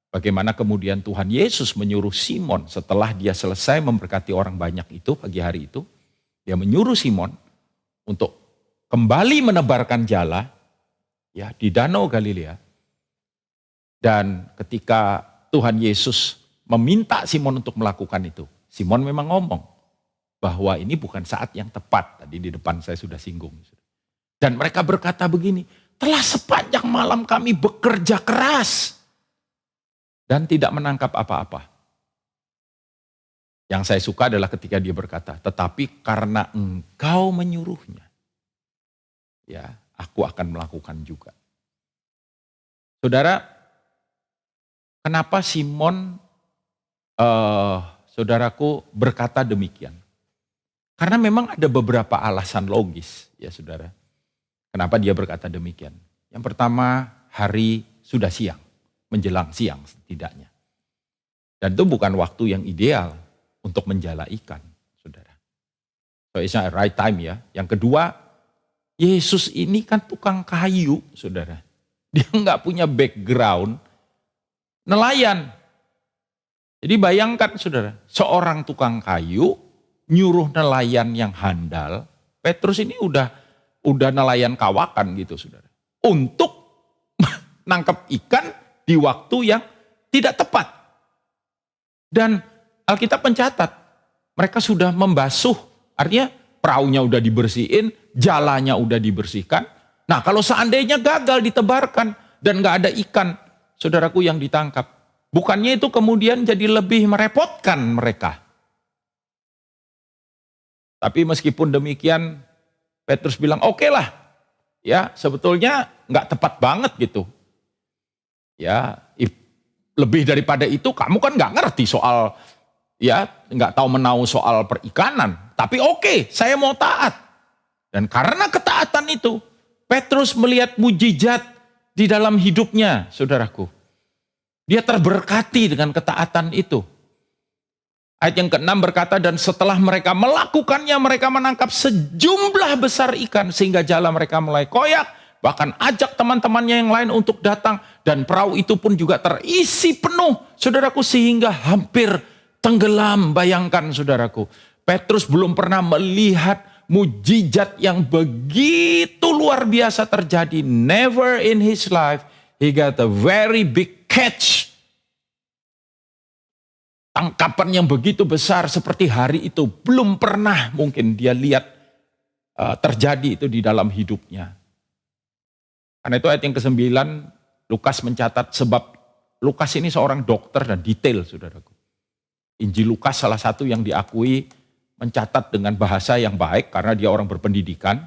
bagaimana kemudian Tuhan Yesus menyuruh Simon setelah dia selesai memberkati orang banyak itu pagi hari itu. Dia menyuruh Simon untuk kembali menebarkan jala ya di Danau Galilea. Dan ketika Tuhan Yesus meminta Simon untuk melakukan itu, Simon memang ngomong bahwa ini bukan saat yang tepat. Tadi di depan saya sudah singgung. Dan mereka berkata begini, telah sepanjang malam kami bekerja keras dan tidak menangkap apa-apa. Yang saya suka adalah ketika dia berkata, tetapi karena engkau menyuruhnya, ya aku akan melakukan juga. Saudara, kenapa Simon, saudaraku, berkata demikian? Karena memang ada beberapa alasan logis, ya saudara. Kenapa dia berkata demikian? Yang pertama, hari sudah siang, menjelang siang setidaknya. Dan itu bukan waktu yang ideal untuk menjala ikan, saudara. So it's not right time ya. Yang kedua, Yesus ini kan tukang kayu, saudara. Dia nggak punya background nelayan. Jadi bayangkan, saudara, seorang tukang kayu nyuruh nelayan yang handal. Petrus ini udah nelayan kawakan gitu, saudara. Untuk nangkep ikan di waktu yang tidak tepat. Dan Alkitab mencatat, mereka sudah membasuh, artinya perahunya udah dibersihin, jalanya udah dibersihkan. Nah kalau seandainya gagal ditebarkan dan gak ada ikan, saudaraku, yang ditangkap, bukannya itu kemudian jadi lebih merepotkan mereka. Tapi meskipun demikian, Petrus bilang oke lah, ya sebetulnya gak tepat banget gitu. Ya lebih daripada itu kamu kan gak ngerti soal ya nggak tahu menau soal perikanan, tapi oke, saya mau taat. Dan karena ketaatan itu, Petrus melihat mujizat di dalam hidupnya, saudaraku. Dia terberkati dengan ketaatan itu. Ayat yang ke-6 berkata, dan setelah mereka melakukannya, mereka menangkap sejumlah besar ikan sehingga jala mereka mulai koyak. Bahkan ajak teman-temannya yang lain untuk datang. Dan perahu itu pun juga terisi penuh, saudaraku, sehingga hampir tenggelam. Bayangkan, saudaraku, Petrus belum pernah melihat mujizat yang begitu luar biasa terjadi. Never in his life he got a very big catch. Tangkapan yang begitu besar seperti hari itu belum pernah mungkin dia lihat terjadi itu di dalam hidupnya. Karena itu ayat yang ke-9, Lukas mencatat, sebab Lukas ini seorang dokter dan detail, saudaraku. Injil Lukas salah satu yang diakui mencatat dengan bahasa yang baik karena dia orang berpendidikan,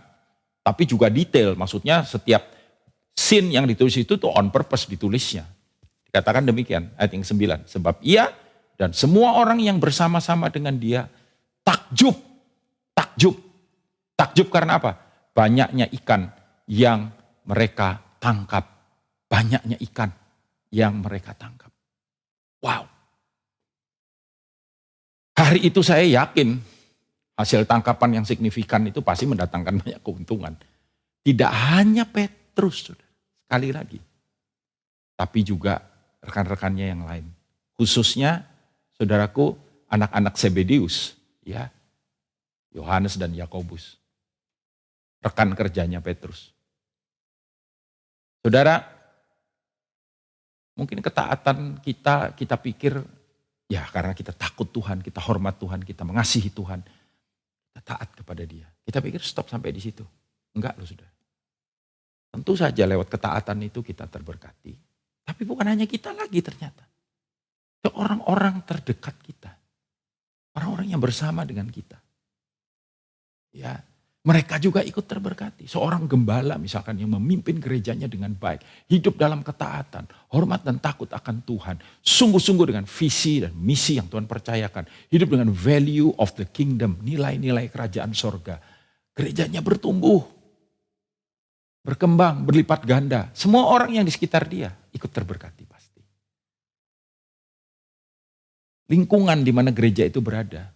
tapi juga detail, maksudnya setiap scene yang ditulis itu tuh on purpose ditulisnya. Dikatakan demikian, ayat yang ke-9, sebab ia dan semua orang yang bersama-sama dengan dia takjub. Takjub karena apa? Banyaknya ikan yang mereka tangkap. Banyaknya ikan yang mereka tangkap. Wow. Hari itu saya yakin hasil tangkapan yang signifikan itu pasti mendatangkan banyak keuntungan. Tidak hanya Petrus, saudara, sekali lagi. Tapi juga rekan-rekannya yang lain. Khususnya, saudaraku, anak-anak Zebedeus, ya, Yohanes dan Yakobus, rekan kerjanya Petrus. Saudara, mungkin ketaatan kita pikir, ya karena kita takut Tuhan, kita hormat Tuhan, kita mengasihi Tuhan, kita taat kepada Dia. Kita pikir stop sampai di situ. Enggak loh, saudara. Tentu saja lewat ketaatan itu kita terberkati. Tapi bukan hanya kita lagi ternyata. Orang-orang terdekat kita. Orang-orang yang bersama dengan kita. Ya, mereka juga ikut terberkati. Seorang gembala misalkan yang memimpin gerejanya dengan baik. Hidup dalam ketaatan, hormat dan takut akan Tuhan. Sungguh-sungguh dengan visi dan misi yang Tuhan percayakan. Hidup dengan value of the kingdom, nilai-nilai kerajaan sorga. Gerejanya bertumbuh, berkembang, berlipat ganda. Semua orang yang di sekitar dia ikut terberkati pasti. Lingkungan di mana gereja itu berada,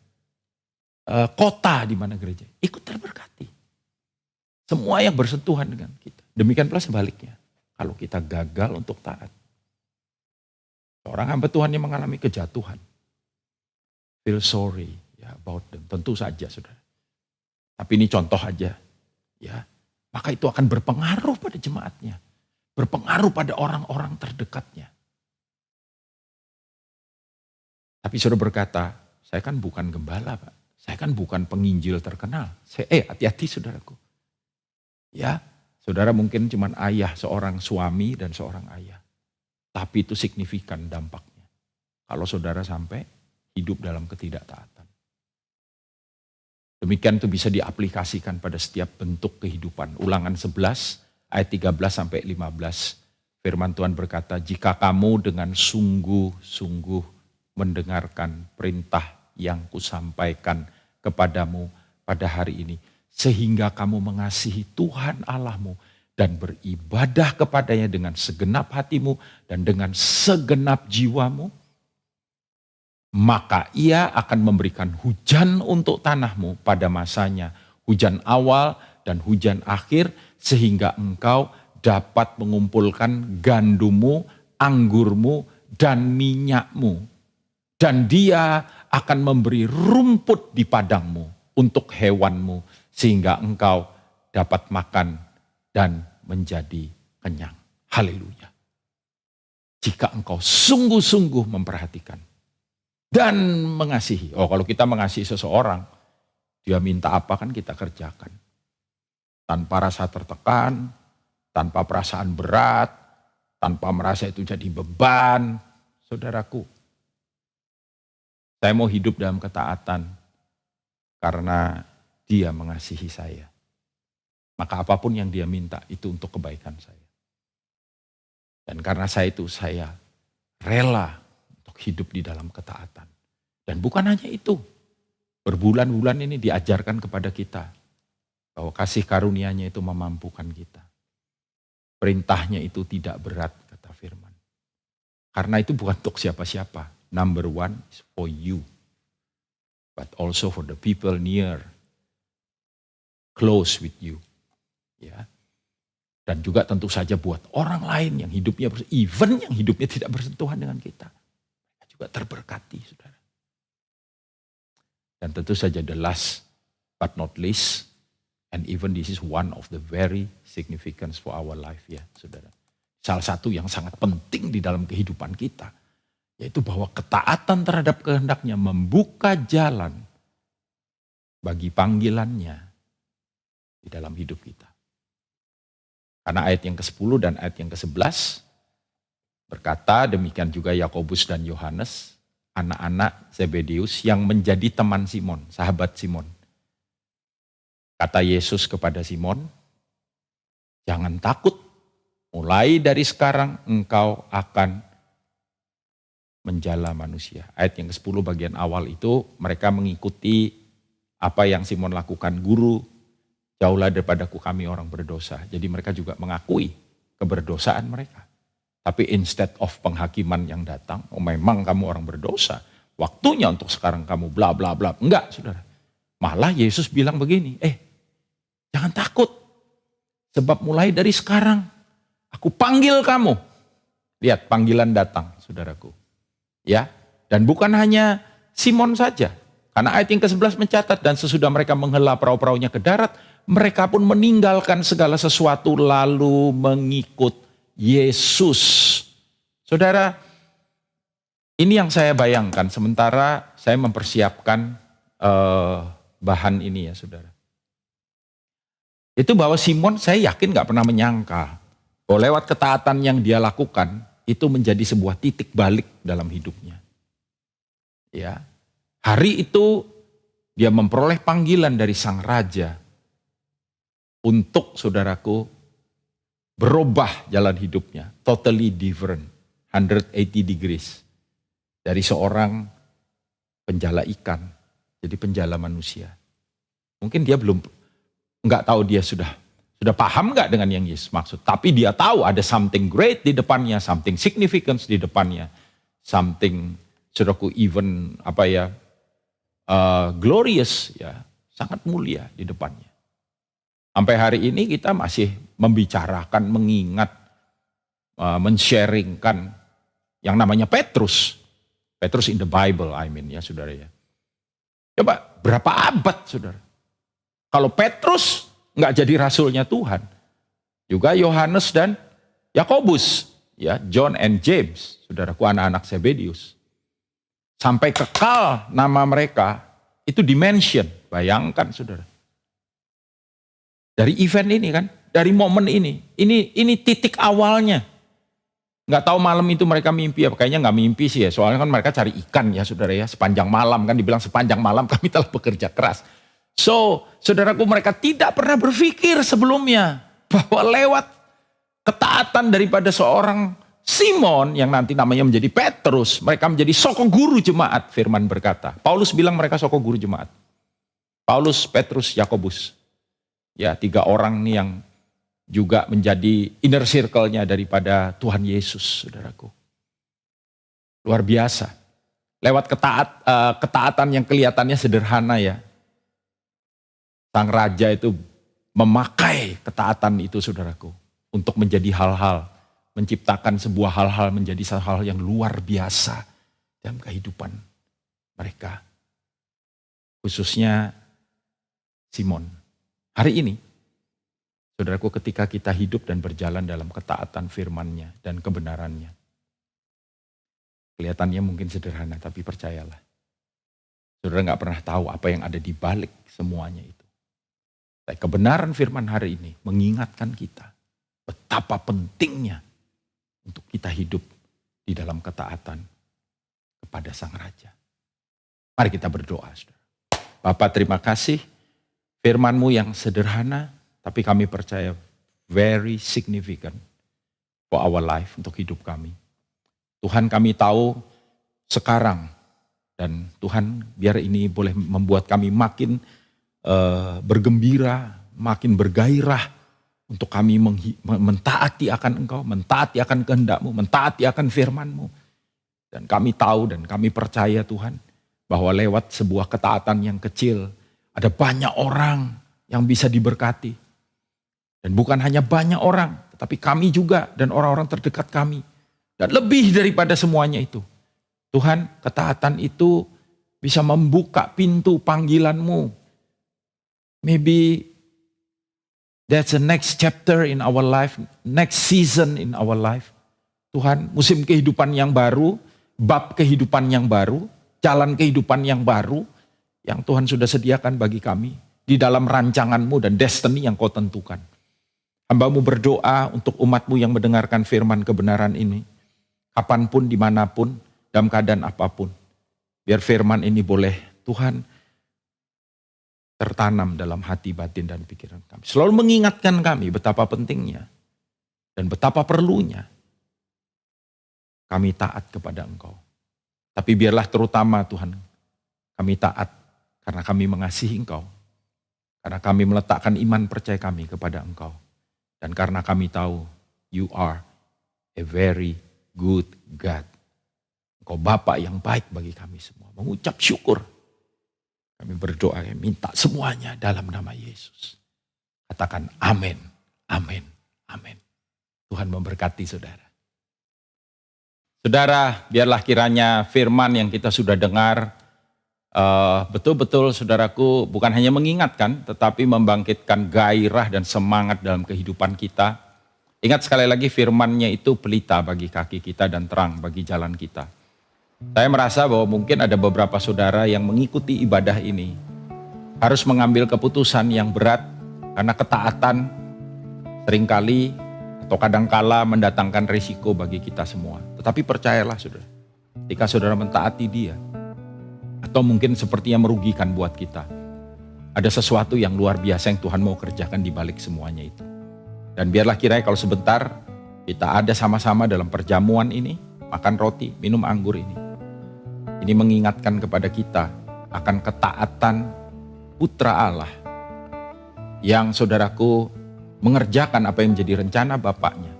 kota di mana gereja ikut terberkati. Semua yang bersentuhan dengan kita. Demikian pula sebaliknya. Kalau kita gagal untuk taat. Seorang hamba Tuhan yang mengalami kejatuhan. Feel sorry ya, about them. Tentu saja, saudara. Tapi ini contoh aja. Ya, maka itu akan berpengaruh pada jemaatnya. Berpengaruh pada orang-orang terdekatnya. Tapi saudara berkata, saya kan bukan gembala, Pak. Saya kan bukan penginjil terkenal. Hati-hati saudaraku. Ya, saudara mungkin cuma ayah, seorang suami dan seorang ayah. Tapi itu signifikan dampaknya. Kalau saudara sampai hidup dalam ketidaktaatan. Demikian itu bisa diaplikasikan pada setiap bentuk kehidupan. Ulangan 11 ayat 13 sampai 15. Firman Tuhan berkata, jika kamu dengan sungguh-sungguh mendengarkan perintah yang kusampaikan kepadamu pada hari ini. Sehingga kamu mengasihi Tuhan Allahmu dan beribadah kepadanya dengan segenap hatimu dan dengan segenap jiwamu. Maka ia akan memberikan hujan untuk tanahmu pada masanya. Hujan awal dan hujan akhir sehingga engkau dapat mengumpulkan gandummu, anggurmu, dan minyakmu. Dan dia akan memberi rumput di padangmu untuk hewanmu sehingga engkau dapat makan dan menjadi kenyang. Haleluya. Jika engkau sungguh-sungguh memperhatikan dan mengasihi. Oh, kalau kita mengasihi seseorang, dia minta apa kan kita kerjakan. Tanpa rasa tertekan, tanpa perasaan berat, tanpa merasa itu jadi beban. Saudaraku, saya mau hidup dalam ketaatan karena dia mengasihi saya. Maka apapun yang dia minta itu untuk kebaikan saya. Dan karena saya rela untuk hidup di dalam ketaatan. Dan bukan hanya itu, berbulan-bulan ini diajarkan kepada kita bahwa kasih karunia-Nya itu memampukan kita. Perintahnya itu tidak berat, kata firman. Karena itu bukan untuk siapa-siapa. Number one is for you. But also for the people near, close with you. Ya. Dan juga tentu saja buat orang lain yang hidupnya, even yang hidupnya tidak bersentuhan dengan kita. Juga terberkati, saudara. Dan tentu saja the last but not least, and even this is one of the very significant for our life, ya saudara. Salah satu yang sangat penting di dalam kehidupan kita, yaitu bahwa ketaatan terhadap kehendaknya membuka jalan bagi panggilannya di dalam hidup kita. Karena ayat yang ke-10 dan ayat yang ke-11 berkata, demikian juga Yakobus dan Yohanes, anak-anak Zebedeus yang menjadi teman Simon, sahabat Simon. Kata Yesus kepada Simon, jangan takut. Mulai dari sekarang engkau akan menjala manusia. Ayat yang ke-10 bagian awal itu mereka mengikuti apa yang Simon lakukan. Guru, jauhlah daripadaku kami orang berdosa. Jadi mereka juga mengakui keberdosaan mereka. Tapi instead of penghakiman yang datang, oh memang kamu orang berdosa. Waktunya untuk sekarang kamu bla bla bla. Enggak saudara. Malah Yesus bilang begini, jangan takut. Sebab mulai dari sekarang aku panggil kamu. Lihat panggilan datang, saudaraku. Ya, dan bukan hanya Simon saja. Karena ayat yang ke-11 mencatat, dan sesudah mereka menghela perahu-perahunya ke darat, mereka pun meninggalkan segala sesuatu lalu mengikut Yesus. Saudara, ini yang saya bayangkan sementara saya mempersiapkan bahan ini ya saudara. Itu bahwa Simon saya yakin gak pernah menyangka bahwa lewat ketaatan yang dia lakukan itu menjadi sebuah titik balik dalam hidupnya. Ya, hari itu dia memperoleh panggilan dari sang raja untuk saudaraku berubah jalan hidupnya, totally different, 180 degrees dari seorang penjala ikan jadi penjala manusia. Mungkin dia nggak tahu dia sudah paham nggak dengan yang Yesus maksud. Tapi dia tahu ada something great di depannya, something significant di depannya, something saudaraku even glorious ya, sangat mulia di depannya. Sampai hari ini kita masih membicarakan, mengingat, men-sharingkan yang namanya Petrus. Petrus in the Bible, ya saudara ya. Coba berapa abad saudara. Kalau Petrus nggak jadi rasulnya Tuhan. Juga Yohanes dan Yakobus, ya, John and James, saudaraku anak-anak Zebedeus. Sampai kekal nama mereka itu dimention, bayangkan saudara. Dari event ini kan, dari momen ini titik awalnya. Nggak tahu malam itu mereka mimpi apa, kayaknya nggak mimpi sih ya, soalnya kan mereka cari ikan ya saudara ya, sepanjang malam kan dibilang sepanjang malam kami telah bekerja keras. So, saudaraku mereka tidak pernah berpikir sebelumnya bahwa lewat ketaatan daripada seorang Simon yang nanti namanya menjadi Petrus, mereka menjadi soko guru jemaat, firman berkata. Paulus bilang mereka soko guru jemaat. Paulus, Petrus, Yakobus. Ya, 3 orang nih yang juga menjadi inner circle-nya daripada Tuhan Yesus, saudaraku. Luar biasa. Lewat ketaatan yang kelihatannya sederhana ya. Sang raja itu memakai ketaatan itu saudaraku. Untuk menjadi hal-hal. Menciptakan sebuah hal-hal menjadi hal-hal yang luar biasa. Dalam kehidupan mereka. Khususnya Simon. Hari ini. Saudaraku ketika kita hidup dan berjalan dalam ketaatan firman-Nya dan kebenarannya. Kelihatannya mungkin sederhana tapi percayalah. Saudara gak pernah tahu apa yang ada di balik semuanya itu. Tapi kebenaran firman hari ini mengingatkan kita betapa pentingnya untuk kita hidup di dalam ketaatan kepada Sang Raja. Mari kita berdoa, saudara. Bapa terima kasih firman-Mu yang sederhana, tapi kami percaya very significant for our life, untuk hidup kami. Tuhan kami tahu sekarang Dan Tuhan, biar ini boleh membuat kami makin bergembira, makin bergairah untuk kami mentaati akan Engkau, mentaati akan kehendak-Mu, mentaati akan firman-Mu. Dan kami tahu dan kami percaya Tuhan, bahwa lewat sebuah ketaatan yang kecil, ada banyak orang yang bisa diberkati. Dan bukan hanya banyak orang, tetapi kami juga dan orang-orang terdekat kami. Dan lebih daripada semuanya itu, Tuhan, ketaatan itu bisa membuka pintu panggilan-Mu. Maybe that's the next chapter in our life, next season in our life. Tuhan, musim kehidupan yang baru, bab kehidupan yang baru, jalan kehidupan yang baru, yang Tuhan sudah sediakan bagi kami, di dalam rancangan-Mu dan destiny yang Kau tentukan. Hamba-Mu berdoa untuk umat-Mu yang mendengarkan firman kebenaran ini, kapanpun, dimanapun, dalam keadaan apapun. Biar firman ini boleh Tuhan tertanam dalam hati, batin, dan pikiran kami. Selalu mengingatkan kami betapa pentingnya dan betapa perlunya kami taat kepada Engkau. Tapi biarlah terutama Tuhan, kami taat karena kami mengasihi Engkau. Karena kami meletakkan iman percaya kami kepada Engkau. Dan karena kami tahu You are a very good God. Engkau Bapa yang baik bagi kami semua. Mengucap syukur. Kami berdoa, minta semuanya dalam nama Yesus. Katakan amin, amin, amin. Tuhan memberkati saudara. Saudara, biarlah kiranya firman yang kita sudah dengar, betul-betul saudaraku bukan hanya mengingatkan, tetapi membangkitkan gairah dan semangat dalam kehidupan kita. Ingat sekali lagi firman-Nya itu pelita bagi kaki kita dan terang bagi jalan kita. Saya merasa bahwa mungkin ada beberapa saudara yang mengikuti ibadah ini harus mengambil keputusan yang berat karena ketaatan seringkali atau kadangkala mendatangkan risiko bagi kita semua. Tetapi percayalah saudara, ketika saudara mentaati Dia, atau mungkin seperti yang merugikan buat kita, ada sesuatu yang luar biasa yang Tuhan mau kerjakan di balik semuanya itu. Dan biarlah kiranya kalau sebentar kita ada sama-sama dalam perjamuan ini, makan roti, minum anggur ini. Ini mengingatkan kepada kita akan ketaatan Putra Allah yang saudaraku mengerjakan apa yang menjadi rencana Bapaknya.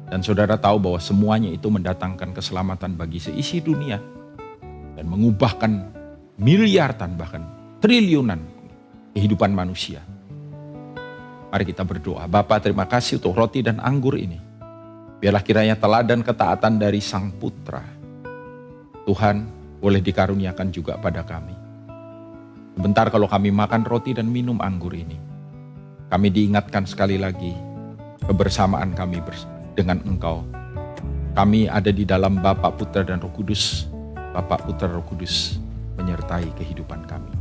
Dan saudara tahu bahwa semuanya itu mendatangkan keselamatan bagi seisi dunia dan mengubahkan miliaran bahkan triliunan kehidupan manusia. Mari kita berdoa. Bapa, terima kasih untuk roti dan anggur ini. Biarlah kiranya teladan ketaatan dari Sang Putra, Tuhan, boleh dikaruniakan juga pada kami. Sebentar kalau kami makan roti dan minum anggur ini, kami diingatkan sekali lagi kebersamaan kami dengan Engkau. Kami ada di dalam Bapa, Putra, dan Roh Kudus. Bapa, Putra, Roh Kudus menyertai kehidupan kami.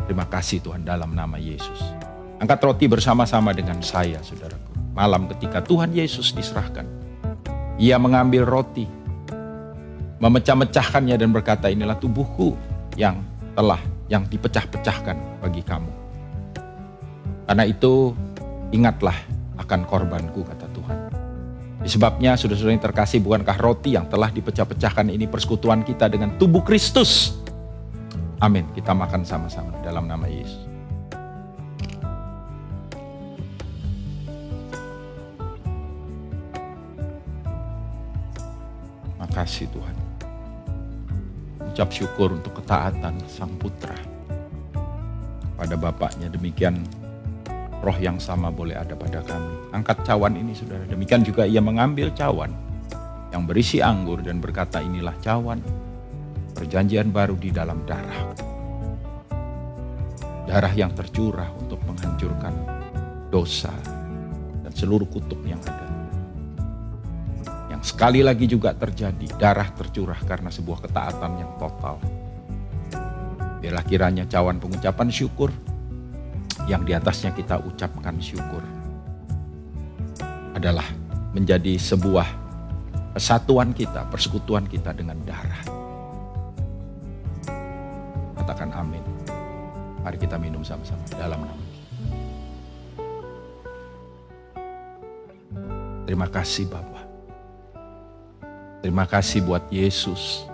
Terima kasih Tuhan dalam nama Yesus. Angkat roti bersama-sama dengan saya, saudaraku. Malam ketika Tuhan Yesus diserahkan, Ia mengambil roti, memecah-mecahkannya dan berkata, inilah tubuhku yang dipecah-pecahkan bagi kamu. Karena itu ingatlah akan korbanku, kata Tuhan. Disebabnya saudara-saudara yang terkasih, bukankah roti yang telah dipecah-pecahkan ini persekutuan kita dengan tubuh Kristus? Amin. Kita makan sama-sama dalam nama Yesus. Makasih Tuhan. Ucap syukur untuk ketaatan Sang Putra pada Bapaknya. Demikian roh yang sama boleh ada pada kami. Angkat cawan ini saudara. Demikian juga Ia mengambil cawan yang berisi anggur dan berkata, inilah cawan perjanjian baru di dalam darah. Darah yang tercurah untuk menghancurkan dosa dan seluruh kutuk yang ada. Yang sekali lagi juga terjadi, darah tercurah karena sebuah ketaatan yang total. Biarlah kiranya cawan pengucapan syukur yang di atasnya kita ucapkan syukur adalah menjadi sebuah kesatuan kita, persekutuan kita dengan darah. Katakan amin. Mari kita minum sama-sama dalam nama. Terima kasih Bapa. Terima kasih buat Yesus,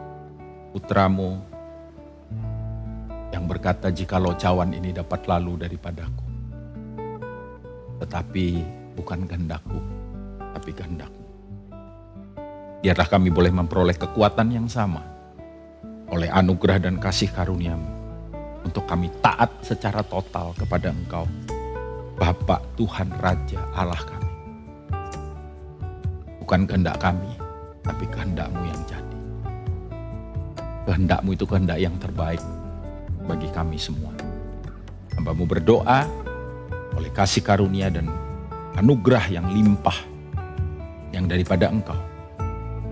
Putramu yang berkata, jikalau cawan ini dapat lalu daripadaku, tetapi bukan kehendakku, tapi kehendakmu. Biarlah kami boleh memperoleh kekuatan yang sama oleh anugerah dan kasih karunia-Mu untuk kami taat secara total kepada Engkau, Bapa, Tuhan, Raja, Allah kami. Bukan kehendak kami, tapi kehendak-Mu yang jadi. Kehendak-Mu itu kehendak yang terbaik bagi kami semua. Hamba-Mu berdoa oleh kasih karunia dan anugerah yang limpah yang daripada Engkau,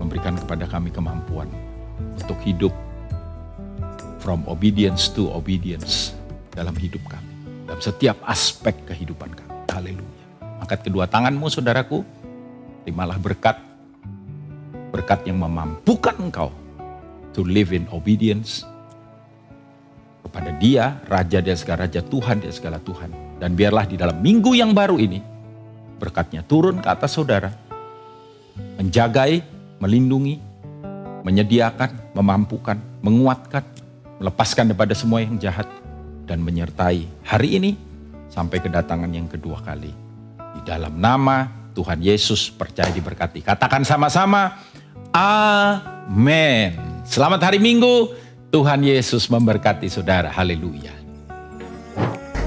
memberikan kepada kami kemampuan untuk hidup from obedience to obedience dalam hidup kami, dalam setiap aspek kehidupan kami. Haleluya. Angkat kedua tanganmu saudaraku, terimalah berkat yang memampukan engkau to live in obedience kepada Dia, Raja di segala Raja, Tuhan di segala Tuhan. Dan biarlah di dalam minggu yang baru ini, berkatnya turun ke atas saudara, menjagai, melindungi, menyediakan, memampukan, menguatkan, melepaskan daripada semua yang jahat, dan menyertai hari ini sampai kedatangan yang kedua kali. Di dalam nama Tuhan Yesus percaya diberkati. Katakan sama-sama, amin. Selamat hari Minggu, Tuhan Yesus memberkati saudara. Haleluya.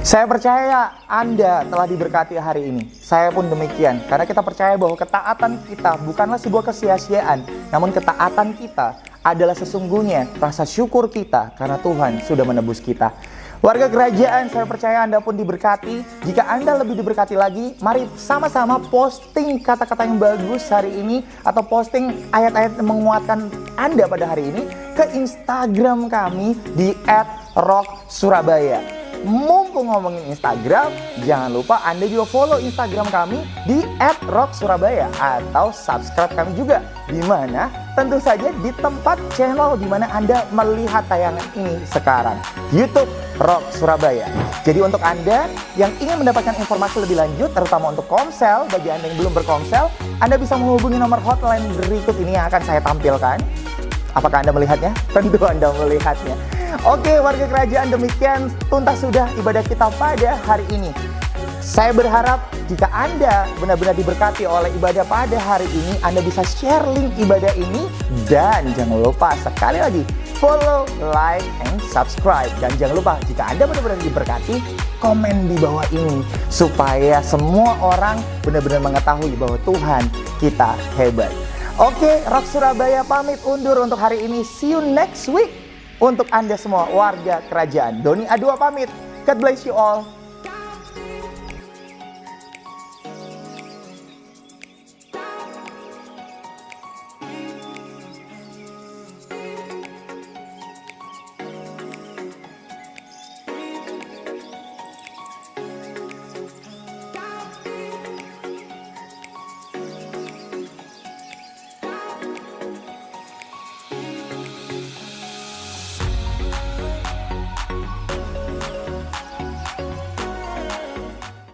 Saya percaya Anda telah diberkati hari ini. Saya pun demikian. Karena kita percaya bahwa ketaatan kita bukanlah sebuah kesia-siaan. Namun ketaatan kita adalah sesungguhnya rasa syukur kita karena Tuhan sudah menebus kita. Warga kerajaan, saya percaya Anda pun diberkati. Jika Anda lebih diberkati lagi, mari sama-sama posting kata-kata yang bagus hari ini, atau posting ayat-ayat yang menguatkan Anda pada hari ini ke Instagram kami di @rocksurabaya. Mumpung ngomongin Instagram, jangan lupa Anda juga follow Instagram kami di @rocksurabaya, atau subscribe kami juga, di mana tentu saja di tempat channel di mana Anda melihat tayangan ini sekarang, YouTube Rock Surabaya. Jadi untuk Anda yang ingin mendapatkan informasi lebih lanjut, terutama untuk Komsel, bagi Anda yang belum berkomsel, Anda bisa menghubungi nomor hotline berikut ini yang akan saya tampilkan. Apakah Anda melihatnya? Tentu Anda melihatnya. Oke, warga kerajaan, demikian tuntas sudah ibadah kita pada hari ini. Saya berharap jika Anda benar-benar diberkati oleh ibadah pada hari ini, Anda bisa share link ibadah ini, dan jangan lupa sekali lagi follow, like, and subscribe. Dan jangan lupa jika Anda benar-benar diberkati, komen di bawah ini supaya semua orang benar-benar mengetahui bahwa Tuhan kita hebat. Oke, Rock Surabaya pamit undur untuk hari ini. See you next week. Untuk Anda semua warga kerajaan, Doni A2 pamit. God bless you all.